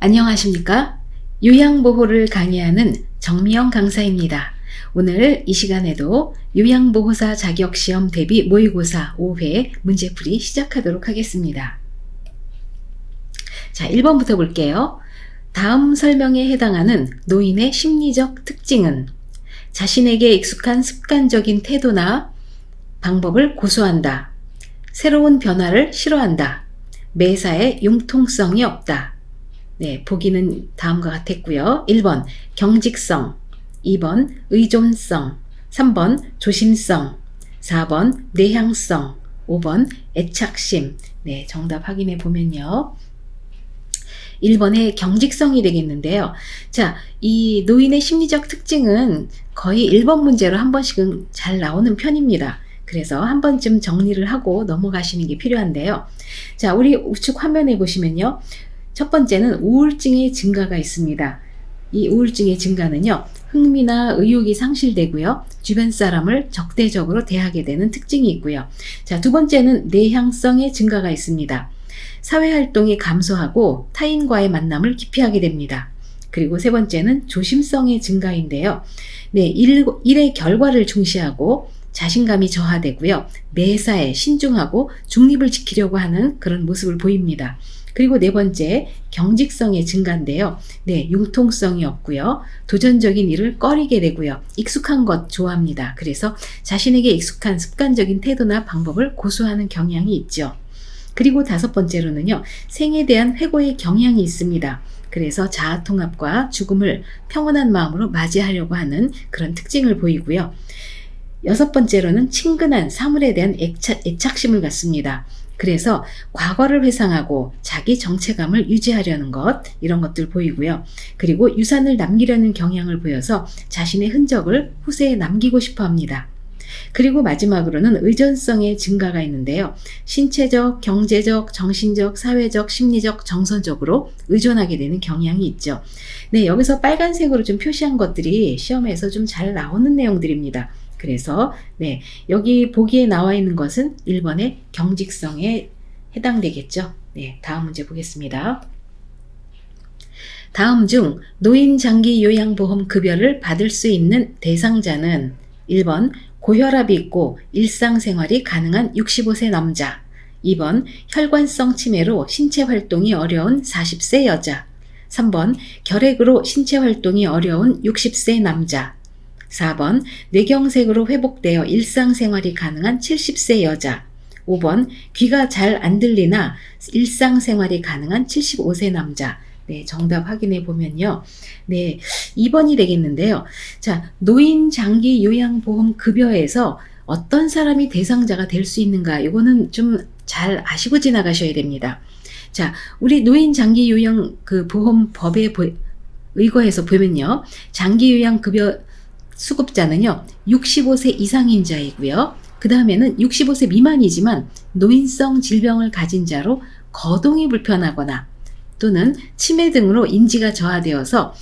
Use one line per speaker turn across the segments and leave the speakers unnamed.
안녕하십니까? 요양보호를 강의하는 정미영 강사입니다. 오늘 이 시간에도 요양보호사 자격시험 대비 모의고사 5회 문제풀이 시작하도록 하겠습니다. 자, 1번부터 볼게요. 다음 설명에 해당하는 노인의 심리적 특징은 자신에게 익숙한 습관적인 태도나 방법을 고수한다. 새로운 변화를 싫어한다. 매사에 융통성이 없다. 네, 보기는 다음과 같았고요. 1번 경직성, 2번 의존성, 3번 조심성, 4번 내향성, 5번 애착심. 네, 정답 확인해 보면요. 1번의 경직성이 되겠는데요. 자, 이 노인의 심리적 특징은 거의 1번 문제로 한 번씩은 잘 나오는 편입니다. 그래서 한 번쯤 정리를 하고 넘어가시는 게 필요한데요. 자, 우리 우측 화면에 보시면요. 첫 번째는 우울증의 증가가 있습니다. 이 우울증의 증가는요, 흥미나 의욕이 상실되고요, 주변 사람을 적대적으로 대하게 되는 특징이 있고요. 자, 두 번째는 내향성의 증가가 있습니다. 사회활동이 감소하고 타인과의 만남을 기피하게 됩니다. 그리고 세 번째는 조심성의 증가인데요. 네, 일의 결과를 중시하고 자신감이 저하되고요, 매사에 신중하고 중립을 지키려고 하는 그런 모습을 보입니다. 그리고 네 번째, 경직성의 증가인데요. 네, 융통성이 없고요. 도전적인 일을 꺼리게 되고요. 익숙한 것 좋아합니다. 그래서 자신에게 익숙한 습관적인 태도나 방법을 고수하는 경향이 있죠. 그리고 다섯 번째로는요, 생에 대한 회고의 경향이 있습니다. 그래서 자아통합과 죽음을 평온한 마음으로 맞이하려고 하는 그런 특징을 보이고요. 여섯 번째로는 친근한 사물에 대한 애착심을 갖습니다. 그래서 과거를 회상하고 자기 정체감을 유지하려는 것, 이런 것들 보이고요. 그리고 유산을 남기려는 경향을 보여서 자신의 흔적을 후세에 남기고 싶어 합니다. 그리고 마지막으로는 의존성의 증가가 있는데요. 신체적, 경제적, 정신적, 사회적, 심리적, 정서적으로 의존하게 되는 경향이 있죠. 네, 여기서 빨간색으로 좀 표시한 것들이 시험에서 좀 잘 나오는 내용들입니다. 그래서 네, 여기 보기에 나와 있는 것은 1번의 경직성에 해당되겠죠. 네, 다음 문제 보겠습니다. 다음 중 노인 장기 요양보험 급여를 받을 수 있는 대상자는 1번 고혈압이 있고 일상생활이 가능한 65세 남자, 2번 혈관성 치매로 신체 활동이 어려운 40세 여자, 3번 결핵으로 신체 활동이 어려운 60세 남자, 4번 뇌경색으로 회복되어 일상생활이 가능한 70세 여자, 5번 귀가 잘 안 들리나 일상생활이 가능한 75세 남자. 네, 정답 확인해 보면요. 네, 2번이 되겠는데요. 자, 노인 장기 요양보험 급여에서 어떤 사람이 대상자가 될 수 있는가? 이거는 좀 잘 아시고 지나가셔야 됩니다. 자, 우리 노인 장기 요양 보험법에 의거해서 보면요. 장기 요양 급여 수급자는요, 65세 이상인 자이고요. 그 다음에는 65세 미만이지만 노인성 질병을 가진 자로 거동이 불편하거나 또는 치매 등으로 인지가 저하되어서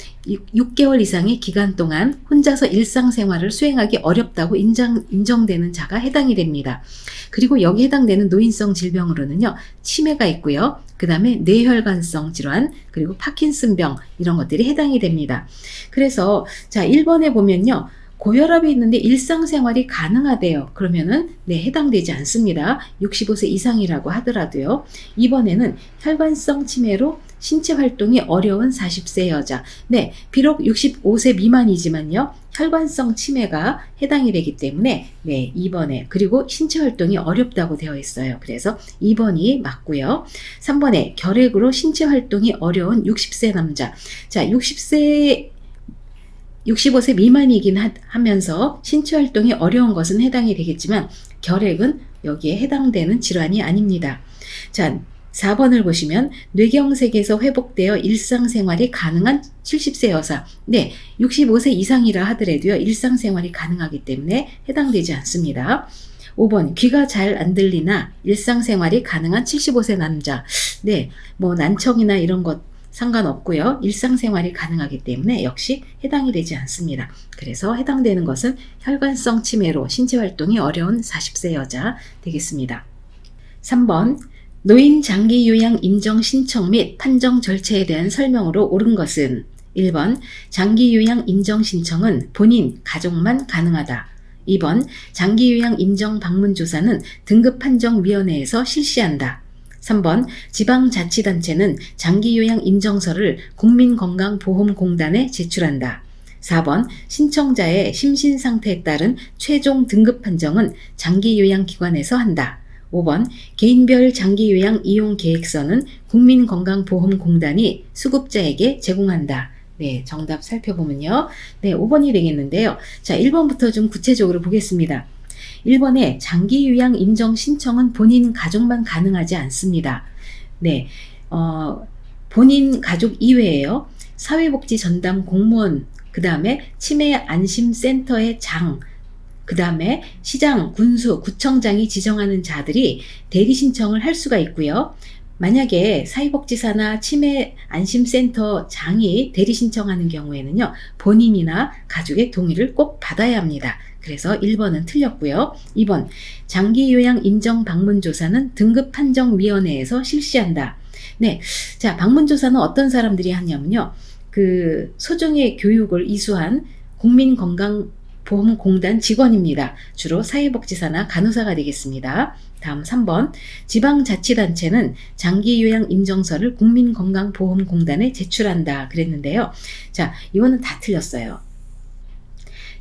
6개월 이상의 기간 동안 혼자서 일상생활을 수행하기 어렵다고 인정되는 자가 해당이 됩니다. 그리고 여기 해당되는 노인성 질병으로는요, 치매가 있고요. 그 다음에 뇌혈관성 질환, 그리고 파킨슨병, 이런 것들이 해당이 됩니다. 그래서 자, 1번에 보면요, 고혈압이 있는데 일상생활이 가능하대요. 그러면은 네, 해당되지 않습니다. 65세 이상이라고 하더라도요. 2번에는 혈관성 치매로 신체 활동이 어려운 40세 여자. 네, 비록 65세 미만이지만요, 혈관성 치매가 해당이 되기 때문에 네, 2번에, 그리고 신체 활동이 어렵다고 되어 있어요. 그래서 2번이 맞고요. 3번에 결핵으로 신체 활동이 어려운 60세 남자. 자, 65세 미만이긴 하면서 신체 활동이 어려운 것은 해당이 되겠지만 결핵은 여기에 해당되는 질환이 아닙니다. 자, 4번을 보시면 뇌경색에서 회복되어 일상생활이 가능한 70세 여사. 네, 65세 이상이라 하더라도요, 일상생활이 가능하기 때문에 해당되지 않습니다. 5번 귀가 잘 안 들리나 일상생활이 가능한 75세 남자. 네, 뭐 난청이나 이런 것 상관없고요. 일상생활이 가능하기 때문에 역시 해당이 되지 않습니다. 그래서 해당되는 것은 혈관성 치매로 신체 활동이 어려운 40세 여자 되겠습니다. 3번 노인 장기 요양 인정 신청 및 판정 절차에 대한 설명으로 옳은 것은 1번 장기 요양 인정 신청은 본인, 가족만 가능하다. 2번 장기 요양 인정 방문 조사는 등급판정위원회에서 실시한다. 3번 지방자치단체는 장기 요양 인정서를 국민건강보험공단에 제출한다. 4번 신청자의 심신 상태에 따른 최종 등급 판정은 장기 요양기관에서 한다. 5번 개인별 장기 요양 이용 계획서는 국민건강보험공단이 수급자에게 제공한다. 네, 정답 살펴보면요. 네, 5번이 되겠는데요. 자, 1번부터 좀 구체적으로 보겠습니다. 1번에 장기 요양 인정 신청은 본인 가족만 가능하지 않습니다. 네, 본인 가족 이외에요. 사회복지 전담 공무원, 그 다음에 치매 안심센터의 장, 그 다음에 시장, 군수, 구청장이 지정하는 자들이 대리 신청을 할 수가 있고요. 만약에 사회복지사나 치매 안심센터 장이 대리 신청하는 경우에는요, 본인이나 가족의 동의를 꼭 받아야 합니다. 그래서 1번은 틀렸고요. 2번, 장기 요양 인정 방문 조사는 등급판정위원회에서 실시한다. 네, 자, 방문 조사는 어떤 사람들이 하냐면요, 그 소정의 교육을 이수한 국민건강보험공단 직원입니다. 주로 사회복지사나 간호사가 되겠습니다. 다음 3번 지방자치단체는 장기요양 인정서를 국민건강보험공단에 제출한다 그랬는데요. 자, 이거는 다 틀렸어요.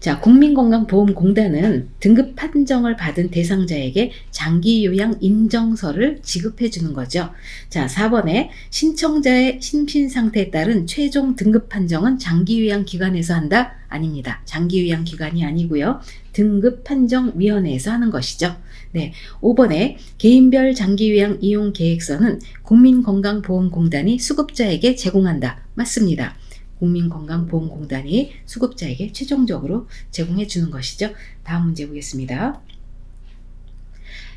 자, 국민건강보험공단은 등급 판정을 받은 대상자에게 장기요양 인정서를 지급해 주는 거죠. 자, 4번에 신청자의 심신상태에 따른 최종 등급 판정은 장기요양기관에서 한다? 아닙니다. 장기요양기관이 아니고요. 등급판정위원회에서 하는 것이죠. 네, 5번에 개인별 장기요양 이용 계획서는 국민건강보험공단이 수급자에게 제공한다. 맞습니다. 국민건강보험공단이 수급자에게 최종적으로 제공해 주는 것이죠. 다음 문제 보겠습니다.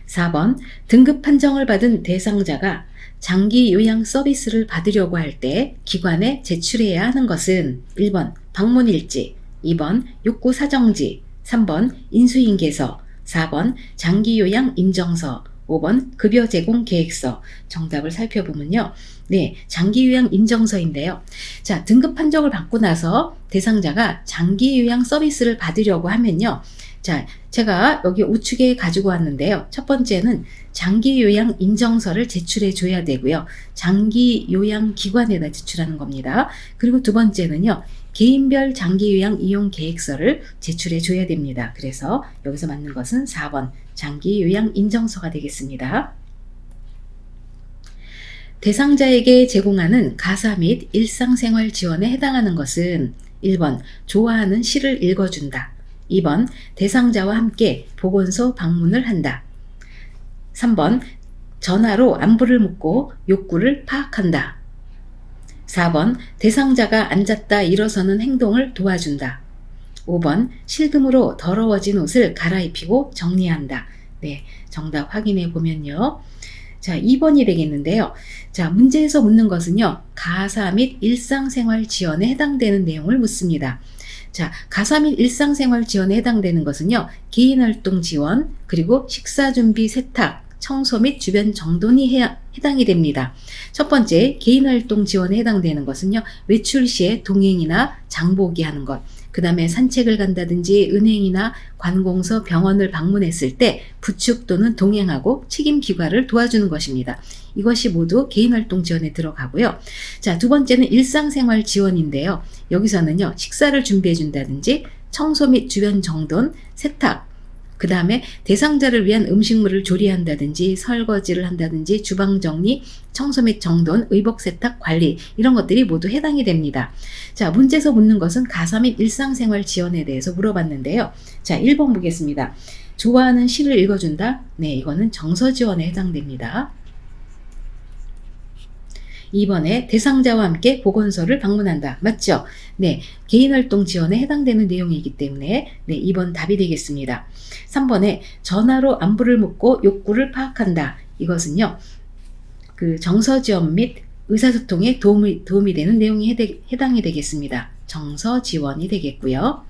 4번 등급 판정을 받은 대상자가 장기 요양 서비스를 받으려고 할 때 기관에 제출해야 하는 것은 1번 방문일지, 2번 욕구 사정지, 3번 인수인계서, 4번 장기 요양 인정서, 5번 급여 제공 계획서. 정답을 살펴보면요. 네, 장기 요양 인정서인데요. 자, 등급 판정을 받고 나서 대상자가 장기 요양 서비스를 받으려고 하면요. 자, 제가 여기 우측에 가지고 왔는데요. 첫 번째는 장기 요양 인정서를 제출해 줘야 되고요. 장기 요양 기관에다 제출하는 겁니다. 그리고 두 번째는요. 개인별 장기 요양 이용 계획서를 제출해 줘야 됩니다. 그래서 여기서 맞는 것은 4번 장기 요양 인정서가 되겠습니다. 대상자에게 제공하는 가사 및 일상생활 지원에 해당하는 것은 1번 좋아하는 시를 읽어준다. 2번 대상자와 함께 보건소 방문을 한다. 3번 전화로 안부를 묻고 욕구를 파악한다. 4번 대상자가 앉았다 일어서는 행동을 도와준다. 5번 실금으로 더러워진 옷을 갈아입히고 정리한다. 네, 정답 확인해 보면요. 자, 2번이 되겠는데요. 자, 문제에서 묻는 것은요. 가사 및 일상생활 지원에 해당되는 내용을 묻습니다. 자, 가사 및 일상생활 지원에 해당되는 것은요. 개인활동 지원, 그리고 식사준비 세탁, 청소 및 주변 정돈이 해당이 됩니다. 첫 번째, 개인활동 지원에 해당되는 것은요. 외출 시에 동행이나 장보기 하는 것, 그 다음에 산책을 간다든지 은행이나 관공서, 병원을 방문했을 때 부축 또는 동행하고 책임 기관을 도와주는 것입니다. 이것이 모두 개인활동 지원에 들어가고요. 자, 두 번째는 일상생활 지원인데요. 여기서는요, 식사를 준비해 준다든지 청소 및 주변 정돈, 세탁, 그 다음에 대상자를 위한 음식물을 조리한다든지 설거지를 한다든지 주방 정리, 청소 및 정돈, 의복 세탁, 관리 이런 것들이 모두 해당이 됩니다. 자, 문제에서 묻는 것은 가사 및 일상생활 지원에 대해서 물어봤는데요. 자, 1번 보겠습니다. 좋아하는 시를 읽어준다? 네, 이거는 정서 지원에 해당됩니다. 2번에 대상자와 함께 보건소를 방문한다. 맞죠? 네, 개인활동 지원에 해당되는 내용이기 때문에 네, 2번 답이 되겠습니다. 3번에 전화로 안부를 묻고 욕구를 파악한다. 이것은요, 그 정서 지원 및 의사소통에 도움이 되는 내용이 해당이 되겠습니다. 정서 지원이 되겠고요.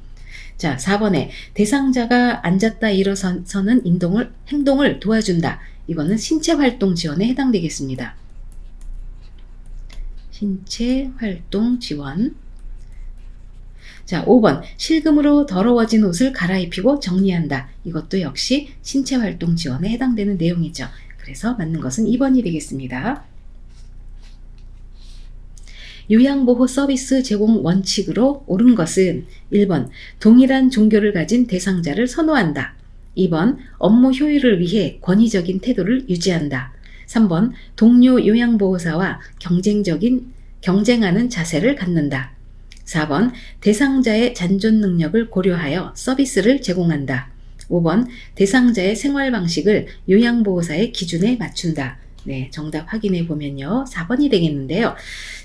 자, 4번에 대상자가 앉았다 일어서는 행동을 도와준다. 이거는 신체활동 지원에 해당되겠습니다. 신체활동 지원. 자, 5번 실금으로 더러워진 옷을 갈아입히고 정리한다. 이것도 역시 신체활동 지원에 해당되는 내용이죠. 그래서 맞는 것은 2번이 되겠습니다. 요양보호 서비스 제공 원칙으로 옳은 것은 1번 동일한 종교를 가진 대상자를 선호한다. 2번 업무 효율을 위해 권위적인 태도를 유지한다. 3번 동료 요양보호사와 경쟁하는 자세를 갖는다. 4번 대상자의 잔존 능력을 고려하여 서비스를 제공한다. 5번 대상자의 생활 방식을 요양보호사의 기준에 맞춘다. 네, 정답 확인해 보면요. 4번이 되겠는데요.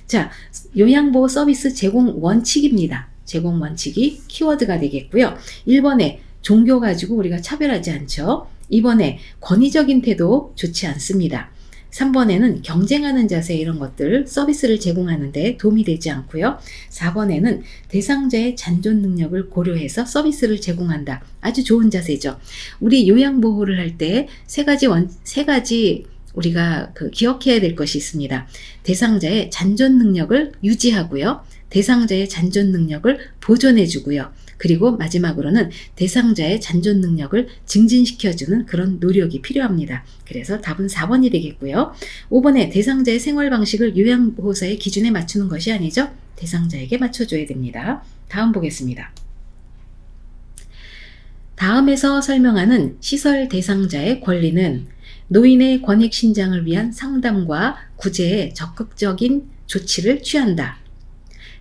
자, 요양보호 서비스 제공 원칙입니다. 제공 원칙이 키워드가 되겠고요. 1번에 종교 가지고 우리가 차별하지 않죠. 2번에 권위적인 태도 좋지 않습니다. 3번에는 경쟁하는 자세 이런 것들 서비스를 제공하는데 도움이 되지 않고요. 4번에는 대상자의 잔존 능력을 고려해서 서비스를 제공한다. 아주 좋은 자세죠. 우리 요양보호를 할 때 세 가지 우리가 기억해야 될 것이 있습니다. 대상자의 잔존 능력을 유지하고요. 대상자의 잔존 능력을 보존해주고요. 그리고 마지막으로는 대상자의 잔존 능력을 증진시켜주는 그런 노력이 필요합니다. 그래서 답은 4번이 되겠고요. 5번에 대상자의 생활 방식을 요양보호사의 기준에 맞추는 것이 아니죠. 대상자에게 맞춰줘야 됩니다. 다음 보겠습니다. 다음에서 설명하는 시설 대상자의 권리는 노인의 권익 신장을 위한 상담과 구제에 적극적인 조치를 취한다.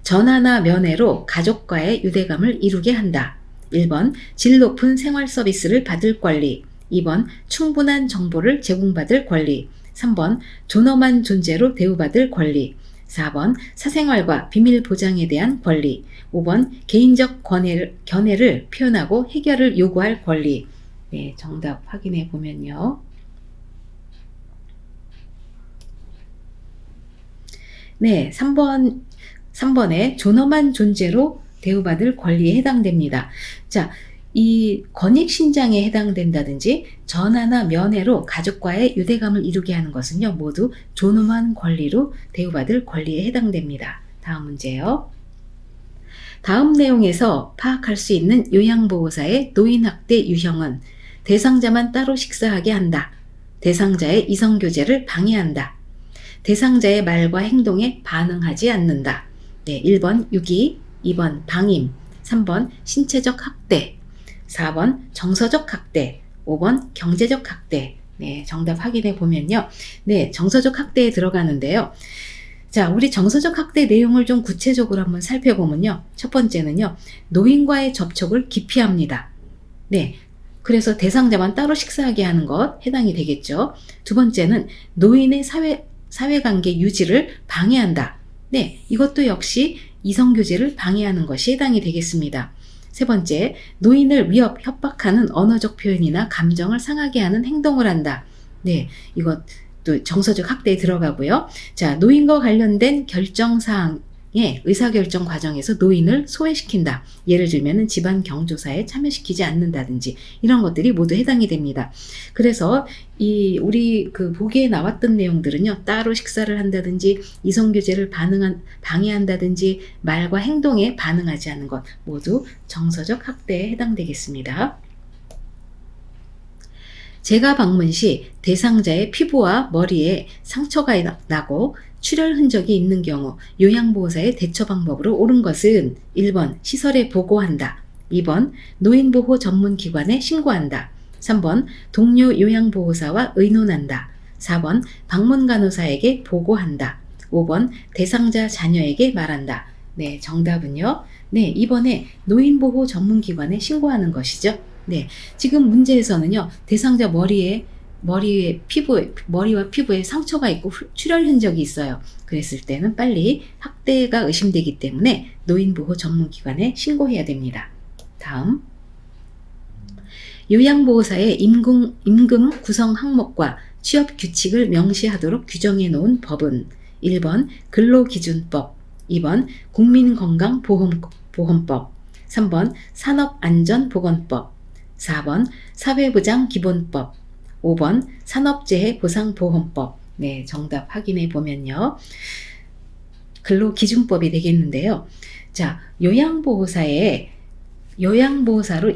전화나 면회로 가족과의 유대감을 이루게 한다. 1번 질 높은 생활 서비스를 받을 권리. 2번 충분한 정보를 제공받을 권리. 3번 존엄한 존재로 대우받을 권리. 4번 사생활과 비밀 보장에 대한 권리. 5번 개인적 견해를 표현하고 해결을 요구할 권리. 네, 정답 확인해 보면요. 네, 3번에 존엄한 존재로 대우받을 권리에 해당됩니다. 자, 이 권익신장에 해당된다든지 전화나 면회로 가족과의 유대감을 이루게 하는 것은요, 모두 존엄한 권리로 대우받을 권리에 해당됩니다. 다음 문제요. 다음 내용에서 파악할 수 있는 요양보호사의 노인학대 유형은 대상자만 따로 식사하게 한다. 대상자의 이성교제를 방해한다. 대상자의 말과 행동에 반응하지 않는다. 네, 1번 유기, 2번 방임, 3번 신체적 학대, 4번 정서적 학대, 5번 경제적 학대. 네, 정답 확인해 보면요. 네, 정서적 학대에 들어가는데요. 자, 우리 정서적 학대 내용을 좀 구체적으로 한번 살펴보면요. 첫 번째는요, 노인과의 접촉을 기피합니다. 네, 그래서 대상자만 따로 식사하게 하는 것 해당이 되겠죠. 두 번째는 노인의 사회관계 유지를 방해한다. 네, 이것도 역시 이성교제를 방해하는 것이 해당이 되겠습니다. 세 번째, 노인을 협박하는 언어적 표현이나 감정을 상하게 하는 행동을 한다. 네, 이것도 정서적 학대에 들어가고요. 자, 노인과 관련된 결정사항의 의사결정 과정에서 노인을 소외시킨다. 예를 들면 집안 경조사에 참여시키지 않는다든지 이런 것들이 모두 해당이 됩니다. 그래서 우리 보기에 나왔던 내용들은요, 따로 식사를 한다든지 이성교제를 방해한다든지 말과 행동에 반응하지 않는 것 모두 정서적 학대에 해당되겠습니다. 제가 방문 시 대상자의 피부와 머리에 상처가 나고 출혈 흔적이 있는 경우 요양보호사의 대처 방법으로 옳은 것은 1번 시설에 보고한다. 2번 노인보호 전문기관에 신고한다. 3번 동료 요양보호사와 의논한다. 4번 방문간호사에게 보고한다. 5번 대상자 자녀에게 말한다. 네, 정답은요. 네, 2번에 노인보호 전문기관에 신고하는 것이죠. 네, 지금 문제에서는요, 대상자 머리와 피부에 상처가 있고 출혈 흔적이 있어요. 그랬을 때는 빨리 학대가 의심되기 때문에 노인보호 전문기관에 신고해야 됩니다. 다음, 요양보호사의 임금 구성 항목과 취업 규칙을 명시하도록 규정해 놓은 법은 1번 근로기준법, 2번 국민건강보험법, 3번 산업안전보건법, 4번 사회보장기본법, 5번 산업재해보상보험법. 네, 정답 확인해 보면요. 근로기준법이 되겠는데요. 자, 요양보호사로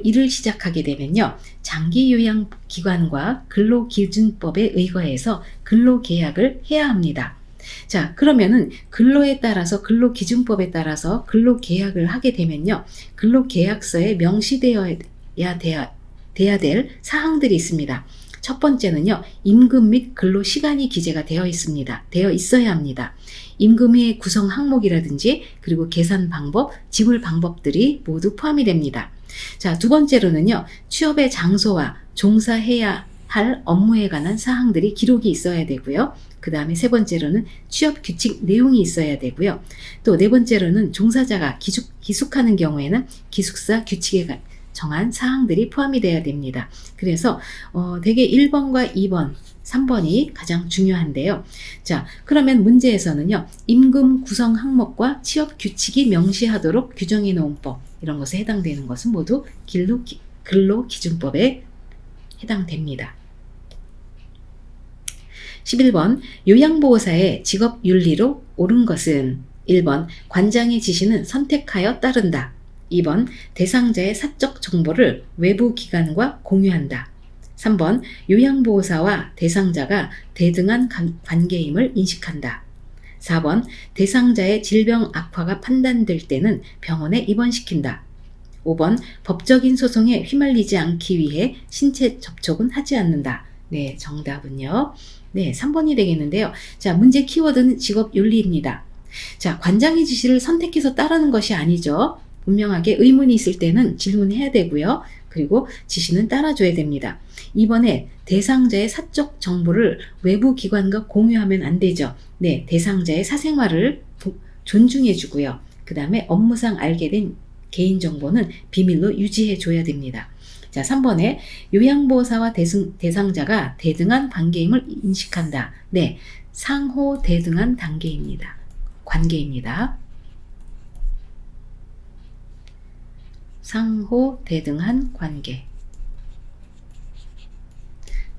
일을 시작하게 되면요. 장기요양기관과 근로기준법에 의거해서 근로계약을 해야 합니다. 자, 그러면은 근로에 따라서 근로기준법에 따라서 근로계약을 하게 되면요. 근로계약서에 명시되어야 될 사항들이 있습니다. 첫 번째는요. 임금 및 근로시간이 기재가 되어 있어야 합니다. 임금의 구성 항목이라든지 그리고 계산 방법, 지불 방법들이 모두 포함이 됩니다. 자, 두 번째로는요. 취업의 장소와 종사해야 할 업무에 관한 사항들이 기록이 있어야 되고요. 그 다음에 세 번째로는 취업 규칙 내용이 있어야 되고요. 또 네 번째로는 종사자가 기숙하는 경우에는 기숙사 규칙에 정한 사항들이 포함이 되어야 됩니다. 그래서 대개 1번과 2번, 3번이 가장 중요한데요. 자, 그러면 문제에서는요. 임금 구성 항목과 취업 규칙이 명시하도록 규정해 놓은 법, 이런 것에 해당되는 것은 모두 근로기준법에 해당됩니다. 11번 요양보호사의 직업윤리로 옳은 것은 1번 관장의 지시는 선택하여 따른다. 2번 대상자의 사적 정보를 외부 기관과 공유한다. 3번 요양보호사와 대상자가 대등한 관계임을 인식한다. 4번 대상자의 질병 악화가 판단될 때는 병원에 입원시킨다. 5번 법적인 소송에 휘말리지 않기 위해 신체 접촉은 하지 않는다. 네, 정답은요. 네, 3번이 되겠는데요. 자, 문제 키워드는 직업윤리입니다. 자, 관장의 지시를 선택해서 따르는 것이 아니죠. 분명하게 의문이 있을 때는 질문해야 되고요. 그리고 지시는 따라줘야 됩니다. 이번에 대상자의 사적 정보를 외부 기관과 공유하면 안 되죠. 네, 대상자의 사생활을 존중해 주고요. 그 다음에 업무상 알게 된 개인정보는 비밀로 유지해 줘야 됩니다. 자, 3번에 요양보호사와 대상자가 대등한 관계임을 인식한다. 네, 상호 대등한 관계입니다. 상호 대등한 관계.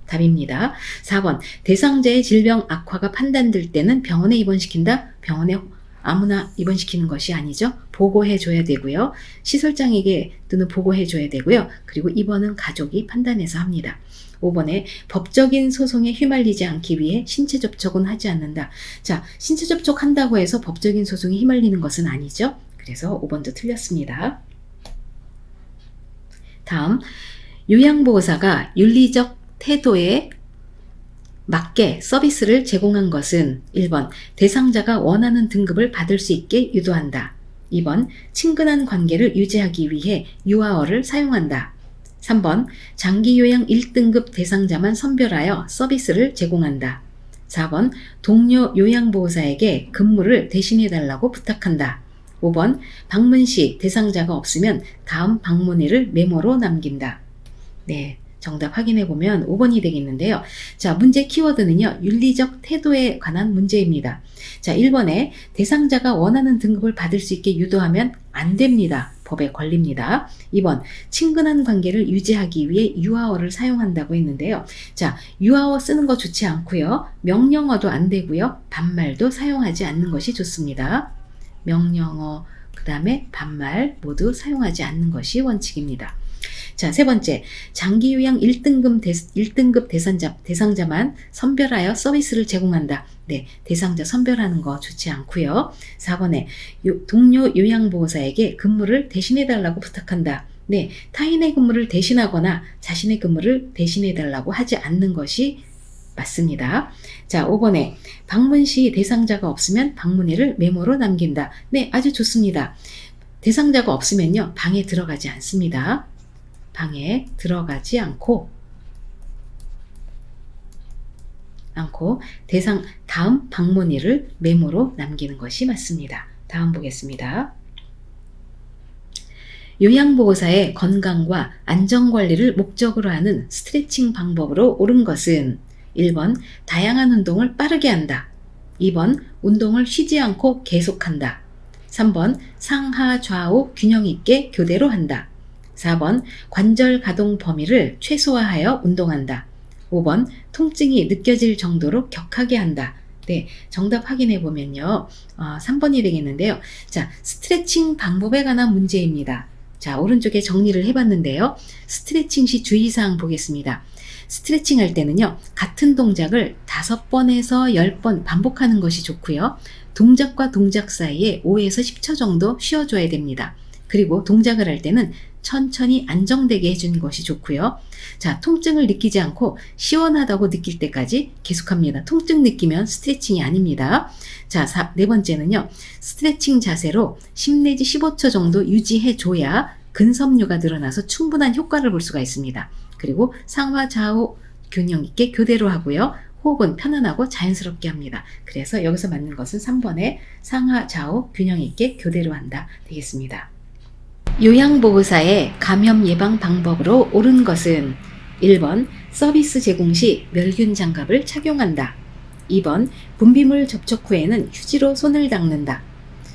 답입니다. 4번 대상자의 질병 악화가 판단될 때는 병원에 입원시킨다. 병원에 아무나 입원시키는 것이 아니죠. 보고해 줘야 되고요. 시설장에게 또는 보고해 줘야 되고요. 그리고 입원은 가족이 판단해서 합니다. 5번에 법적인 소송에 휘말리지 않기 위해 신체 접촉은 하지 않는다. 자, 신체 접촉한다고 해서 법적인 소송에 휘말리는 것은 아니죠. 그래서 5번도 틀렸습니다. 다음, 요양보호사가 윤리적 태도에 맞게 서비스를 제공한 것은 1번 대상자가 원하는 등급을 받을 수 있게 유도한다. 2번 친근한 관계를 유지하기 위해 유아어를 사용한다. 3번 장기요양 1등급 대상자만 선별하여 서비스를 제공한다. 4번 동료 요양보호사에게 근무를 대신해달라고 부탁한다. 5번 방문 시 대상자가 없으면 다음 방문일을 메모로 남긴다. 네, 정답 확인해 보면 5번이 되겠는데요. 자, 문제 키워드는요. 윤리적 태도에 관한 문제입니다. 자, 1번에 대상자가 원하는 등급을 받을 수 있게 유도하면 안 됩니다. 법에 걸립니다. 2번 친근한 관계를 유지하기 위해 유아어를 사용한다고 했는데요. 자, 유아어 쓰는 거 좋지 않고요. 명령어도 안 되고요. 반말도 사용하지 않는 것이 좋습니다. 명령어, 그 다음에 반말 모두 사용하지 않는 것이 원칙입니다. 자, 세 번째, 장기요양 1등급 대상자만 선별하여 서비스를 제공한다. 네, 대상자 선별하는 거 좋지 않고요. 4번에 동료 요양보호사에게 근무를 대신해달라고 부탁한다. 네, 타인의 근무를 대신하거나 자신의 근무를 대신해달라고 하지 않는 것이 맞습니다. 자, 5번에 방문 시 대상자가 없으면 방문일을 메모로 남긴다. 네, 아주 좋습니다. 대상자가 없으면요, 방에 들어가지 않습니다. 방에 들어가지 않고 다음 방문일을 메모로 남기는 것이 맞습니다. 다음 보겠습니다. 요양보호사의 건강과 안전관리를 목적으로 하는 스트레칭 방법으로 옳은 것은 1번 다양한 운동을 빠르게 한다. 2번 운동을 쉬지 않고 계속한다. 3번 상하 좌우 균형 있게 교대로 한다. 4번 관절 가동 범위를 최소화하여 운동한다. 5번 통증이 느껴질 정도로 격하게 한다. 네, 정답 확인해 보면요. 3번이 되겠는데요. 자, 스트레칭 방법에 관한 문제입니다. 자, 오른쪽에 정리를 해봤는데요. 스트레칭 시 주의사항 보겠습니다. 스트레칭 할 때는요, 같은 동작을 5번에서 10번 반복하는 것이 좋고요. 동작과 동작 사이에 5에서 10초 정도 쉬어줘야 됩니다. 그리고 동작을 할 때는 천천히 안정되게 해주는 것이 좋고요. 자, 통증을 느끼지 않고 시원하다고 느낄 때까지 계속합니다. 통증 느끼면 스트레칭이 아닙니다. 자, 네 번째는요. 스트레칭 자세로 10 내지 15초 정도 유지해줘야 근섬유가 늘어나서 충분한 효과를 볼 수가 있습니다. 그리고 상하 좌우 균형 있게 교대로 하고요. 호흡은 편안하고 자연스럽게 합니다. 그래서 여기서 맞는 것은 3번의 상하 좌우 균형 있게 교대로 한다 되겠습니다. 요양보호사의 감염 예방 방법으로 옳은 것은 1번 서비스 제공 시 멸균 장갑을 착용한다. 2번 분비물 접촉 후에는 휴지로 손을 닦는다.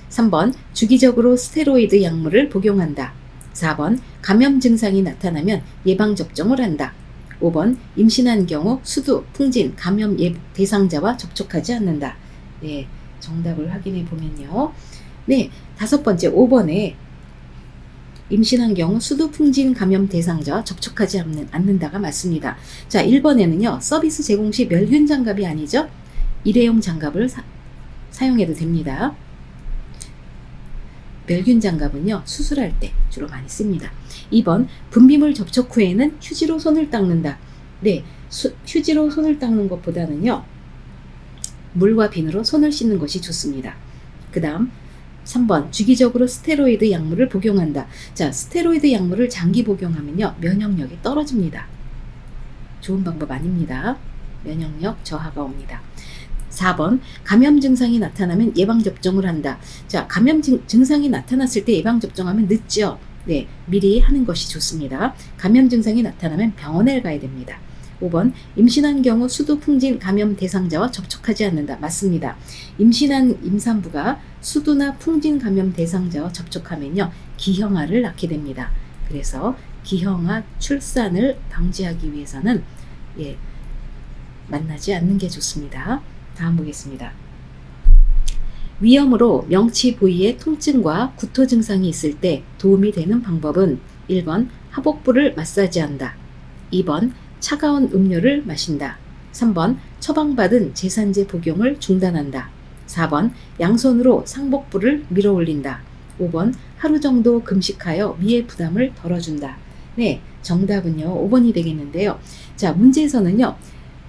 3번 주기적으로 스테로이드 약물을 복용한다. 4번 감염 증상이 나타나면 예방접종을 한다. 5번 임신한 경우 수두, 풍진, 감염 대상자와 접촉하지 않는다. 네, 정답을 확인해 보면요. 네, 5번째 5번에 임신한 경우 수두, 풍진, 감염 대상자와 접촉하지 않는다가 맞습니다. 자, 1번에는요. 서비스 제공 시 멸균 장갑이 아니죠. 일회용 장갑을 사용해도 됩니다. 멸균 장갑은요. 수술할 때 주로 많이 씁니다. 2번 분비물 접촉 후에는 휴지로 손을 닦는다. 네, 휴지로 손을 닦는 것보다는요. 물과 비누로 손을 씻는 것이 좋습니다. 그 다음 3번 주기적으로 스테로이드 약물을 복용한다. 자, 스테로이드 약물을 장기 복용하면요. 면역력이 떨어집니다. 좋은 방법 아닙니다. 면역력 저하가 옵니다. 4번 감염 증상이 나타나면 예방접종을 한다. 자, 감염 증상이 나타났을 때 예방접종하면 늦죠. 네, 미리 하는 것이 좋습니다. 감염 증상이 나타나면 병원에 가야 됩니다. 5번 임신한 경우 수두, 풍진, 감염 대상자와 접촉하지 않는다. 맞습니다. 임신한 임산부가 수두나 풍진 감염 대상자와 접촉하면요. 기형아를 낳게 됩니다. 그래서 기형아 출산을 방지하기 위해서는 만나지 않는 게 좋습니다. 다음 보겠습니다. 위염으로 명치 부위에 통증과 구토 증상이 있을 때 도움이 되는 방법은 1번 하복부를 마사지한다. 2번 차가운 음료를 마신다. 3번 처방받은 제산제 복용을 중단한다. 4번 양손으로 상복부를 밀어 올린다. 5번 하루 정도 금식하여 위의 부담을 덜어준다. 네, 정답은요 5번이 되겠는데요. 자, 문제에서는요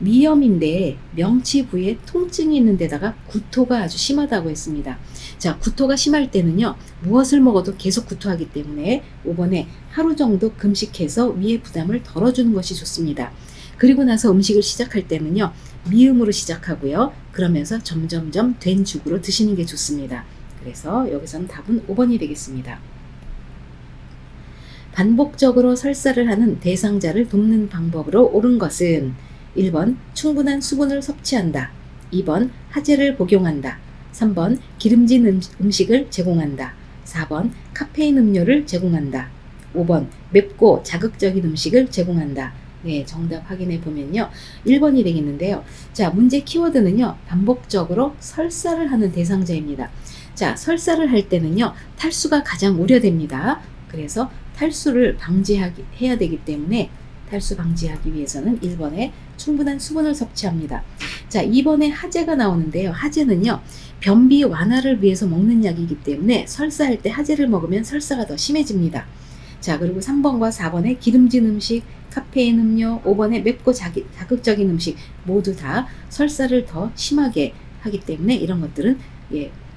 위염인데 명치 부위에 통증이 있는 데다가 구토가 아주 심하다고 했습니다. 자, 구토가 심할 때는요 무엇을 먹어도 계속 구토하기 때문에 5번에 하루 정도 금식해서 위의 부담을 덜어주는 것이 좋습니다. 그리고 나서 음식을 시작할 때는요 미음으로 시작하고요. 그러면서 점점점 된 죽으로 드시는 게 좋습니다. 그래서 여기서는 답은 5번이 되겠습니다. 반복적으로 설사를 하는 대상자를 돕는 방법으로 옳은 것은 1번 충분한 수분을 섭취한다. 2번 하재를 복용한다. 3번 기름진 음식을 제공한다. 4번 카페인 음료를 제공한다. 5번 맵고 자극적인 음식을 제공한다. 네, 정답 확인해 보면요 1번이 되겠는데요. 자, 문제 키워드는요 반복적으로 설사를 하는 대상자입니다. 자, 설사를 할 때는요 탈수가 가장 우려됩니다. 그래서 탈수를 방지해야 되기 때문에 탈수 방지하기 위해서는 1번에 충분한 수분을 섭취합니다. 자, 2번에 하재가 나오는데요. 하재는요 변비 완화를 위해서 먹는 약이기 때문에 설사할 때 하재를 먹으면 설사가 더 심해집니다. 자, 그리고 3번과 4번에 기름진 음식, 카페인 음료, 5번에 맵고 자극적인 음식 모두 다 설사를 더 심하게 하기 때문에 이런 것들은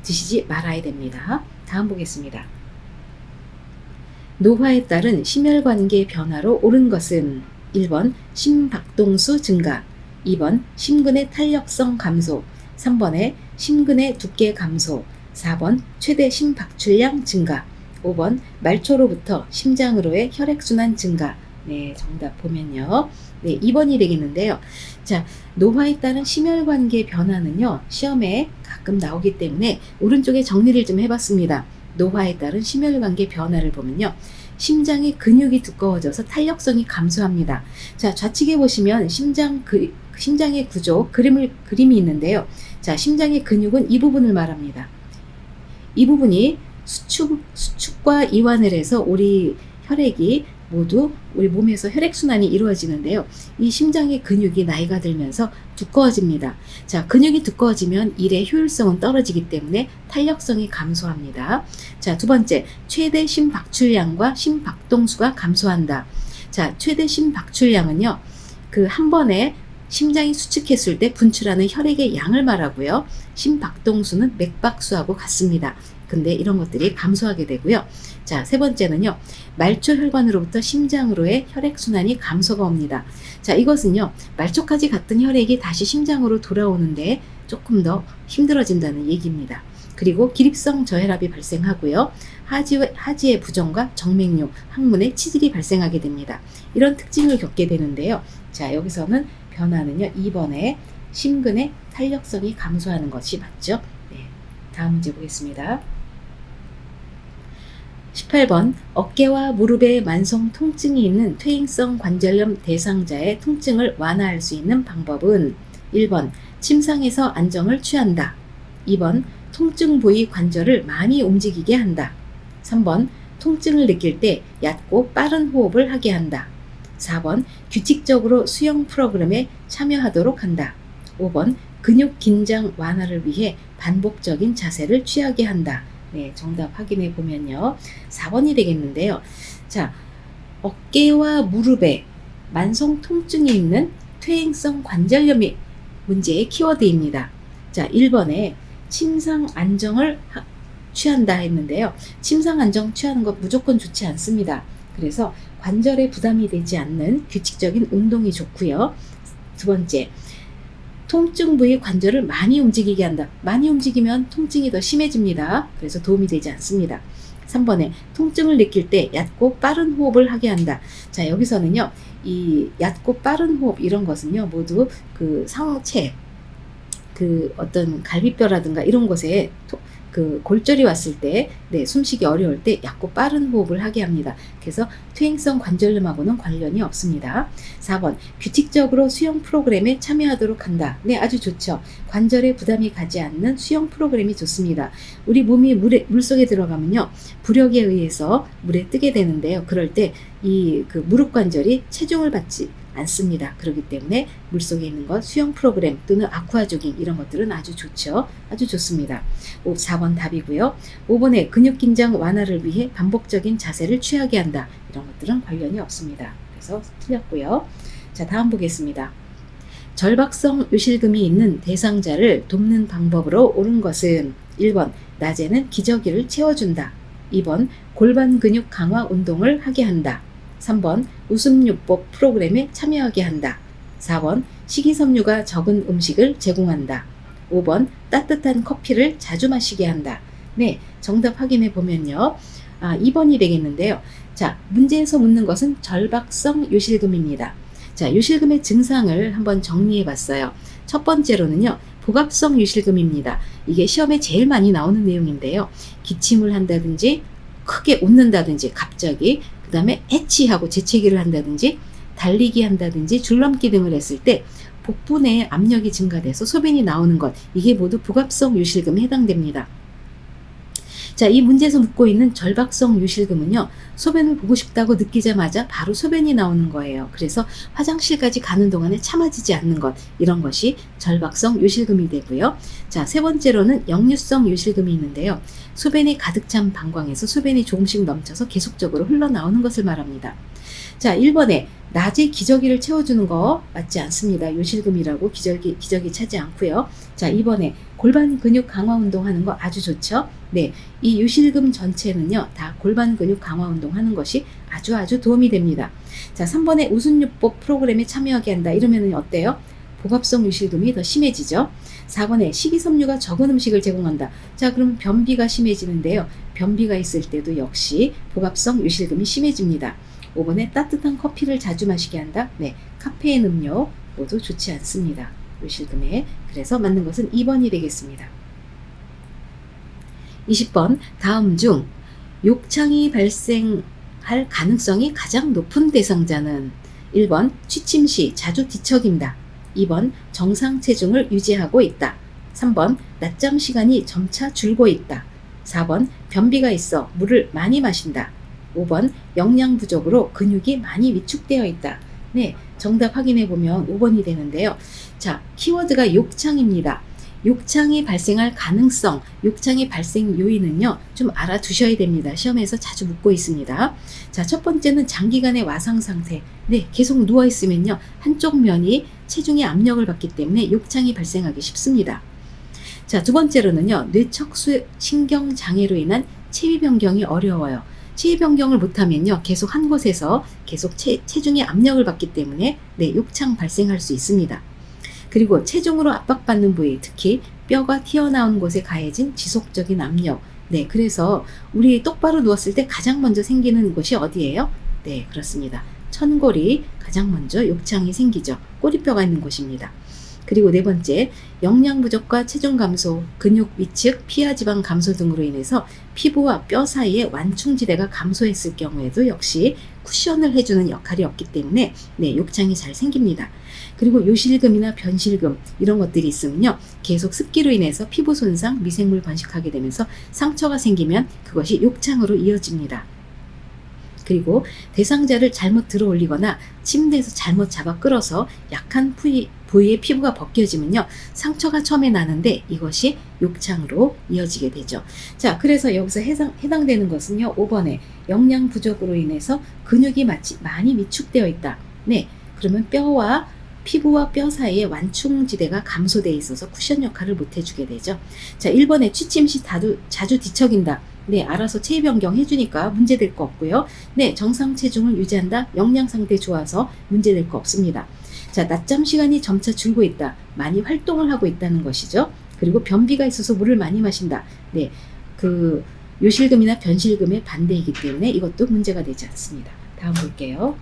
드시지 말아야 됩니다. 다음 보겠습니다. 노화에 따른 심혈관계 변화로 옳은 것은 1번 심박동수 증가, 2번 심근의 탄력성 감소, 3번에 심근의 두께 감소, 4번 최대 심박출량 증가, 5번 말초로부터 심장으로의 혈액순환 증가. 네, 정답 보면요 네, 2번이 되겠는데요. 자, 노화에 따른 심혈관계 변화는요, 시험에 가끔 나오기 때문에 오른쪽에 정리를 좀 해봤습니다. 노화에 따른 심혈관계 변화를 보면요, 심장의 근육이 두꺼워져서 탄력성이 감소합니다. 자, 좌측에 보시면 심장의 구조 그림이 있는데요. 자, 심장의 근육은 이 부분을 말합니다. 이 부분이 수축과 이완을 해서 우리 혈액이 모두 우리 몸에서 혈액순환이 이루어지는데요. 이 심장의 근육이 나이가 들면서 두꺼워집니다. 자, 근육이 두꺼워지면 일의 효율성은 떨어지기 때문에 탄력성이 감소합니다. 자, 두 번째, 최대 심박출량과 심박동수가 감소한다. 자, 최대 심박출량은요, 그 한 번에 심장이 수축했을 때 분출하는 혈액의 양을 말하고요. 심박동수는 맥박수하고 같습니다. 근데 이런 것들이 감소하게 되고요. 자, 세 번째는요, 말초 혈관으로부터 심장으로의 혈액순환이 감소가 옵니다. 자, 이것은요, 말초까지 갔던 혈액이 다시 심장으로 돌아오는데 조금 더 힘들어진다는 얘기입니다. 그리고 기립성 저혈압이 발생하고요. 하지의 부종과 정맥류, 항문에 치질이 발생하게 됩니다. 이런 특징을 겪게 되는데요. 자, 여기서는 변화는요, 2번에 심근의 탄력성이 감소하는 것이 맞죠? 네, 다음 문제 보겠습니다. 18번, 어깨와 무릎에 만성 통증이 있는 퇴행성 관절염 대상자의 통증을 완화할 수 있는 방법은 1번, 침상에서 안정을 취한다. 2번, 통증 부위 관절을 많이 움직이게 한다. 3번, 통증을 느낄 때 얕고 빠른 호흡을 하게 한다. 4번, 규칙적으로 수영 프로그램에 참여하도록 한다. 5번, 근육 긴장 완화를 위해 반복적인 자세를 취하게 한다. 네, 정답 확인해 보면요, 4번이 되겠는데요. 자, 어깨와 무릎에 만성 통증이 있는 퇴행성 관절염이 문제의 키워드입니다. 자, 1번에 침상 안정을 취한다 했는데요. 침상 안정 취하는 것 무조건 좋지 않습니다. 그래서 관절에 부담이 되지 않는 규칙적인 운동이 좋고요. 두 번째, 통증 부위 관절을 많이 움직이게 한다. 많이 움직이면 통증이 더 심해집니다. 그래서 도움이 되지 않습니다. 3번에 통증을 느낄 때 얕고 빠른 호흡을 하게 한다. 자, 여기서는요, 이 얕고 빠른 호흡 이런 것은요, 모두 그 상체, 그 어떤 갈비뼈라든가 이런 곳에 그 골절이 왔을 때, 네, 숨쉬기 어려울 때 얕고 빠른 호흡을 하게 합니다. 그래서 퇴행성 관절염하고는 관련이 없습니다. 4번, 규칙적으로 수영 프로그램에 참여하도록 한다. 네, 아주 좋죠. 관절에 부담이 가지 않는 수영 프로그램이 좋습니다. 우리 몸이 물속에 들어가면요, 부력에 의해서 물에 뜨게 되는데요. 그럴 때 이 그 무릎 관절이 체중을 받지 않습니다. 그렇기 때문에 물속에 있는 것, 수영 프로그램 또는 아쿠아 조깅 이런 것들은 아주 좋죠. 아주 좋습니다. 4번 답이고요. 5번에 근육 긴장 완화를 위해 반복적인 자세를 취하게 한다. 이런 것들은 관련이 없습니다. 그래서 틀렸고요. 자, 다음 보겠습니다. 절박성 요실금이 있는 대상자를 돕는 방법으로 옳은 것은 1번, 낮에는 기저귀를 채워준다. 2번, 골반 근육 강화 운동을 하게 한다. 3번, 웃음요법 프로그램에 참여하게 한다. 4번, 식이섬유가 적은 음식을 제공한다. 5번, 따뜻한 커피를 자주 마시게 한다. 네, 정답 확인해 보면요, 2번이 되겠는데요. 자, 문제에서 묻는 것은 절박성 요실금입니다. 자, 요실금의 증상을 한번 정리해 봤어요. 첫 번째로는요, 복압성 요실금입니다. 이게 시험에 제일 많이 나오는 내용인데요. 기침을 한다든지 크게 웃는다든지 갑자기, 그 다음에 애치하고 재채기를 한다든지 달리기 한다든지 줄넘기 등을 했을 때 복부 내에 압력이 증가돼서 소변이 나오는 것, 이게 모두 복압성 요실금에 해당됩니다. 자, 이 문제에서 묻고 있는 절박성 요실금은요, 소변을 보고 싶다고 느끼자마자 바로 소변이 나오는 거예요. 그래서 화장실까지 가는 동안에 참아지지 않는 것, 이런 것이 절박성 요실금이 되고요. 자, 세 번째로는 역류성 요실금이 있는데요. 소변이 가득 찬 방광에서 소변이 조금씩 넘쳐서 계속적으로 흘러나오는 것을 말합니다. 자, 1번에 낮에 기저귀를 채워주는 거 맞지 않습니다. 요실금이라고 기저귀 차지 않고요. 자, 2번에 골반 근육 강화 운동하는 거 아주 좋죠. 네, 이 요실금 전체는요, 다 골반 근육 강화 운동하는 것이 아주 도움이 됩니다. 자, 3번에 웃음요법 프로그램에 참여하게 한다. 이러면 어때요? 복압성 요실금이 더 심해지죠. 4번에 식이섬유가 적은 음식을 제공한다. 자, 그럼 변비가 심해지는데요. 변비가 있을 때도 역시 복압성 요실금이 심해집니다. 5번에 따뜻한 커피를 자주 마시게 한다. 네, 카페인 음료 모두 좋지 않습니다. 요실금에. 그래서 맞는 것은 2번이 되겠습니다. 20번 다음 중 욕창이 발생할 가능성이 가장 높은 대상자는 1번 취침 시 자주 뒤척인다. 2번 정상 체중을 유지하고 있다. 3번 낮잠 시간이 점차 줄고 있다. 4번 변비가 있어 물을 많이 마신다. 5번 영양 부족으로 근육이 많이 위축되어 있다. 네, 정답 확인해 보면 5번이 되는데요. 자, 키워드가 욕창입니다. 욕창이 발생할 가능성, 욕창의 발생 요인은요, 좀 알아두셔야 됩니다. 시험에서 자주 묻고 있습니다. 자, 첫 번째는 장기간의 와상 상태. 네, 계속 누워 있으면요, 한쪽 면이 체중의 압력을 받기 때문에 욕창이 발생하기 쉽습니다. 자, 두 번째로는요, 뇌척수 신경 장애로 인한 체위 변경이 어려워요. 체위 변경을 못하면요, 계속 한 곳에서 계속 체중의 압력을 받기 때문에 네, 욕창 발생할 수 있습니다. 그리고 체중으로 압박받는 부위, 특히 뼈가 튀어나온 곳에 가해진 지속적인 압력. 네, 그래서 우리 똑바로 누웠을 때 가장 먼저 생기는 곳이 어디예요? 네, 그렇습니다. 천골이 가장 먼저 욕창이 생기죠. 꼬리뼈가 있는 곳입니다. 그리고 네 번째, 영양 부족과 체중 감소, 근육 위축, 피하 지방 감소 등으로 인해서 피부와 뼈 사이의 완충지대가 감소했을 경우에도 역시 쿠션을 해주는 역할이 없기 때문에 네, 욕창이 잘 생깁니다. 그리고 요실금이나 변실금 이런 것들이 있으면요, 계속 습기로 인해서 피부 손상, 미생물 번식하게 되면서 상처가 생기면 그것이 욕창으로 이어집니다. 그리고 대상자를 잘못 들어 올리거나 침대에서 잘못 잡아 끌어서 약한 부위의 피부가 벗겨지면요, 상처가 처음에 나는데 이것이 욕창으로 이어지게 되죠. 자, 그래서 여기서 해당되는 것은요, 5번에 영양 부족으로 인해서 근육이 많이 위축되어 있다. 네, 그러면 피부와 뼈 사이에 완충지대가 감소되어 있어서 쿠션 역할을 못 해주게 되죠. 자, 1번에 취침 시 자주 뒤척인다. 네, 알아서 체위 변경 해주니까 문제될 거 없고요. 네, 정상 체중을 유지한다. 영양 상태 좋아서 문제될 거 없습니다. 자, 낮잠 시간이 점차 줄고 있다. 많이 활동을 하고 있다는 것이죠. 그리고 변비가 있어서 물을 많이 마신다. 네, 요실금이나 변실금의 반대이기 때문에 이것도 문제가 되지 않습니다. 다음 볼게요.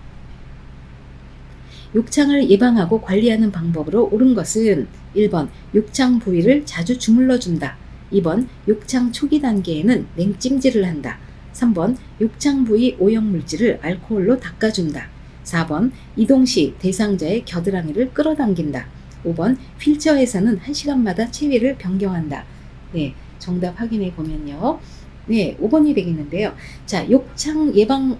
욕창을 예방하고 관리하는 방법으로 옳은 것은 1번 욕창 부위를 자주 주물러 준다. 2번 욕창 초기 단계에는 냉찜질을 한다. 3번 욕창 부위 오염물질을 알코올로 닦아준다. 4번 이동 시 대상자의 겨드랑이를 끌어당긴다. 5번 휠체어에서는 1시간마다 체위를 변경한다. 네, 정답 확인해 보면요. 네, 5번이 되겠는데요. 자, 욕창 예방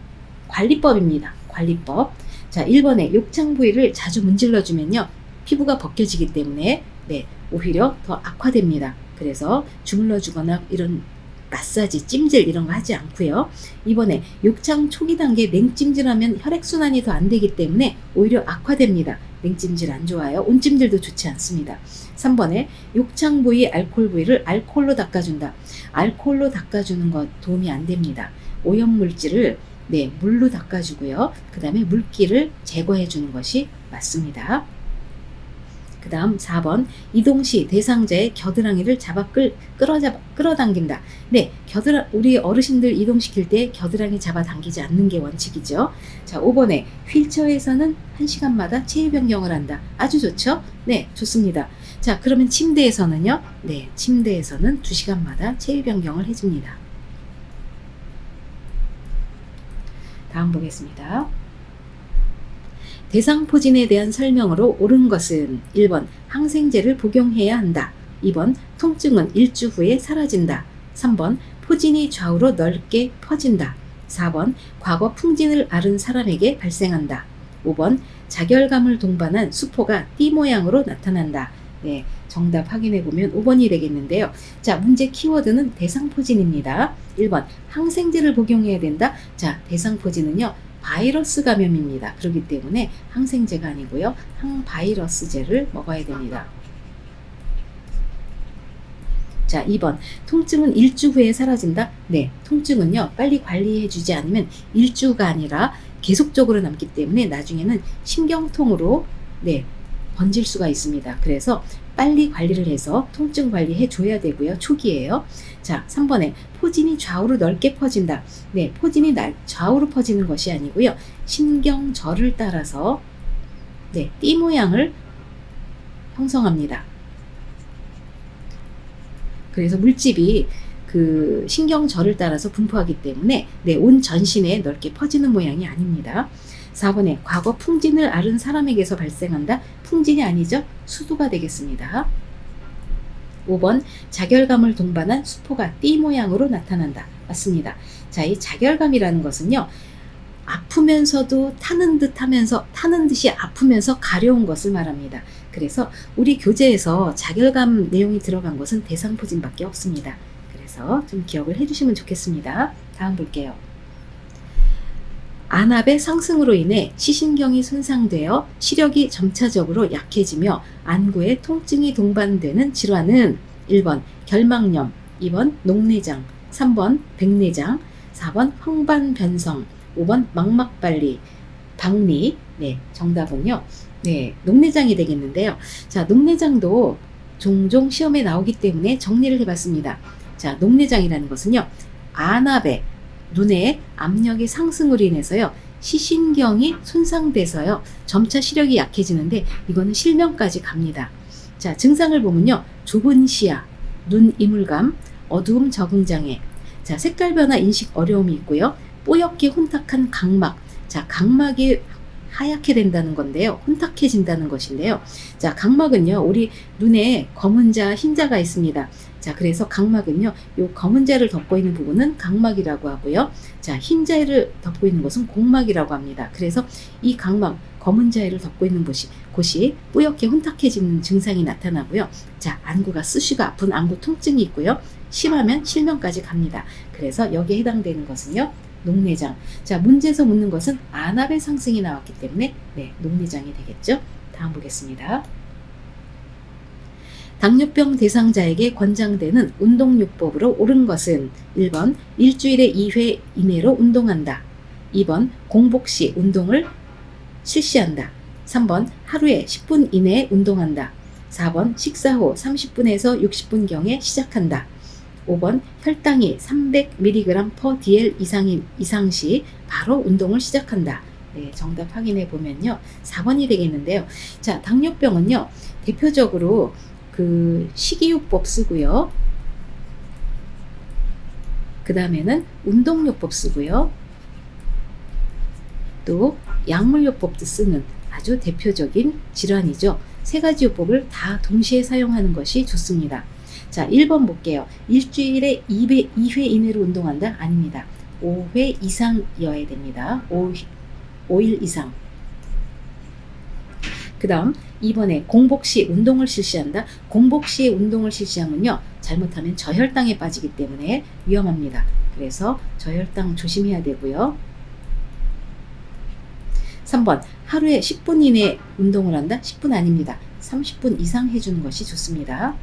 관리법입니다. 관리법. 자, 1번에 욕창 부위를 자주 문질러 주면요, 피부가 벗겨지기 때문에 네, 오히려 더 악화됩니다. 그래서 주물러 주거나 이런 마사지, 찜질 이런 거 하지 않고요. 2번에 욕창 초기 단계 냉찜질하면 혈액순환이 더 안 되기 때문에 오히려 악화됩니다. 냉찜질 안 좋아요. 온찜질도 좋지 않습니다. 3번에 욕창 부위, 알코올 부위를 알코올로 닦아준다. 알코올로 닦아주는 것 도움이 안 됩니다. 오염물질을 네, 물로 닦아주고요. 그 다음에 물기를 제거해 주는 것이 맞습니다. 그 다음 4번 이동 시 대상자의 겨드랑이를 잡아 끌어당긴다. 네, 우리 어르신들 이동시킬 때 겨드랑이 잡아 당기지 않는 게 원칙이죠. 자, 5번에 휠체어에서는 1시간마다 체위 변경을 한다. 아주 좋죠? 네, 좋습니다. 자, 그러면 침대에서는요? 네, 침대에서는 2시간마다 체위 변경을 해줍니다. 다음 보겠습니다. 대상포진에 대한 설명으로 옳은 것은 1번 항생제를 복용해야 한다. 2번 통증은 일주 후에 사라진다. 3번 포진이 좌우로 넓게 퍼진다. 4번 과거 풍진을 앓은 사람에게 발생한다. 5번 자결감을 동반한 수포가 띠 모양으로 나타난다. 네, 정답 확인해 보면 5번이 되겠는데요. 자, 문제 키워드는 대상포진입니다. 1번 항생제를 복용해야 된다. 자, 대상포진은요, 바이러스 감염입니다. 그렇기 때문에 항생제가 아니고요, 항바이러스제를 먹어야 됩니다. 자, 2번 통증은 일주 후에 사라진다. 네, 통증은요, 빨리 관리해 주지 않으면 일주가 아니라 계속적으로 남기 때문에 나중에는 신경통으로 네, 번질 수가 있습니다. 그래서 빨리 관리를 해서 통증 관리해 줘야 되고요. 초기에요. 자, 3번에 포진이 좌우로 넓게 퍼진다. 네, 포진이 좌우로 퍼지는 것이 아니고요. 신경절을 따라서 네, 띠 모양을 형성합니다. 그래서 물집이 그 신경절을 따라서 분포하기 때문에 네, 온 전신에 넓게 퍼지는 모양이 아닙니다. 4번에 과거 풍진을 앓은 사람에게서 발생한다. 풍진이 아니죠. 수두가 되겠습니다. 5번 자결감을 동반한 수포가 띠 모양으로 나타난다. 맞습니다. 자, 이 자결감이라는 것은요. 아프면서도 타는 듯이 아프면서 가려운 것을 말합니다. 그래서 우리 교재에서 자결감 내용이 들어간 것은 대상포진밖에 없습니다. 그래서 좀 기억을 해주시면 좋겠습니다. 다음 볼게요. 안압의 상승으로 인해 시신경이 손상되어 시력이 점차적으로 약해지며 안구에 통증이 동반되는 질환은 1번 결막염, 2번 녹내장, 3번 백내장, 4번 황반변성, 5번 망막발리, 박리. 네, 정답은요. 네, 녹내장이 되겠는데요. 자, 녹내장도 종종 시험에 나오기 때문에 정리를 해봤습니다. 자, 녹내장이라는 것은요. 안압의 눈의 압력의 상승으로 인해서요. 시신경이 손상돼서요. 점차 시력이 약해지는데 이거는 실명까지 갑니다. 자, 증상을 보면요. 좁은 시야, 눈 이물감, 어두움 적응장애, 자, 색깔 변화 인식 어려움이 있고요. 뽀얗게 혼탁한 각막. 자, 각막이 하얗게 된다는 건데요. 혼탁해진다는 것인데요. 자, 각막은요. 우리 눈에 검은 자, 흰 자가 있습니다. 자, 그래서 각막은요. 요 검은 자를 덮고 있는 부분은 각막이라고 하고요. 자, 흰 자를 덮고 있는 것은 곡막이라고 합니다. 그래서 이 각막, 검은 자를 덮고 있는 곳이 뿌옇게 혼탁해지는 증상이 나타나고요. 자, 안구가 쑤시가 아픈 안구 통증이 있고요. 심하면 실명까지 갑니다. 그래서 여기에 해당되는 것은요. 녹내장. 자, 문제에서 묻는 것은 안압의 상승이 나왔기 때문에 네, 녹내장이 되겠죠. 다음 보겠습니다. 당뇨병 대상자에게 권장되는 운동요법으로 옳은 것은 1번 일주일에 2회 이내로 운동한다. 2번 공복 시 운동을 실시한다. 3번 하루에 10분 이내에 운동한다. 4번 식사 후 30분에서 60분경에 시작한다. 5번 혈당이 300mg/dl 이상 시 바로 운동을 시작한다. 네, 정답 확인해 보면요. 4번이 되겠는데요. 자, 당뇨병은요. 대표적으로 그 식이요법 쓰고요. 그 다음에는 운동요법 쓰고요. 또 약물요법도 쓰는 아주 대표적인 질환이죠. 세 가지 요법을 다 동시에 사용하는 것이 좋습니다. 자, 1번 볼게요. 일주일에 2회 이내로 운동한다? 아닙니다. 5회 이상이어야 됩니다. 5일 이상. 그 다음 2번에 공복 시 운동을 실시한다. 공복 시에 운동을 실시하면요. 잘못하면 저혈당에 빠지기 때문에 위험합니다. 그래서 저혈당 조심해야 되고요. 3번 하루에 10분 이내 운동을 한다. 10분 아닙니다. 30분 이상 해주는 것이 좋습니다.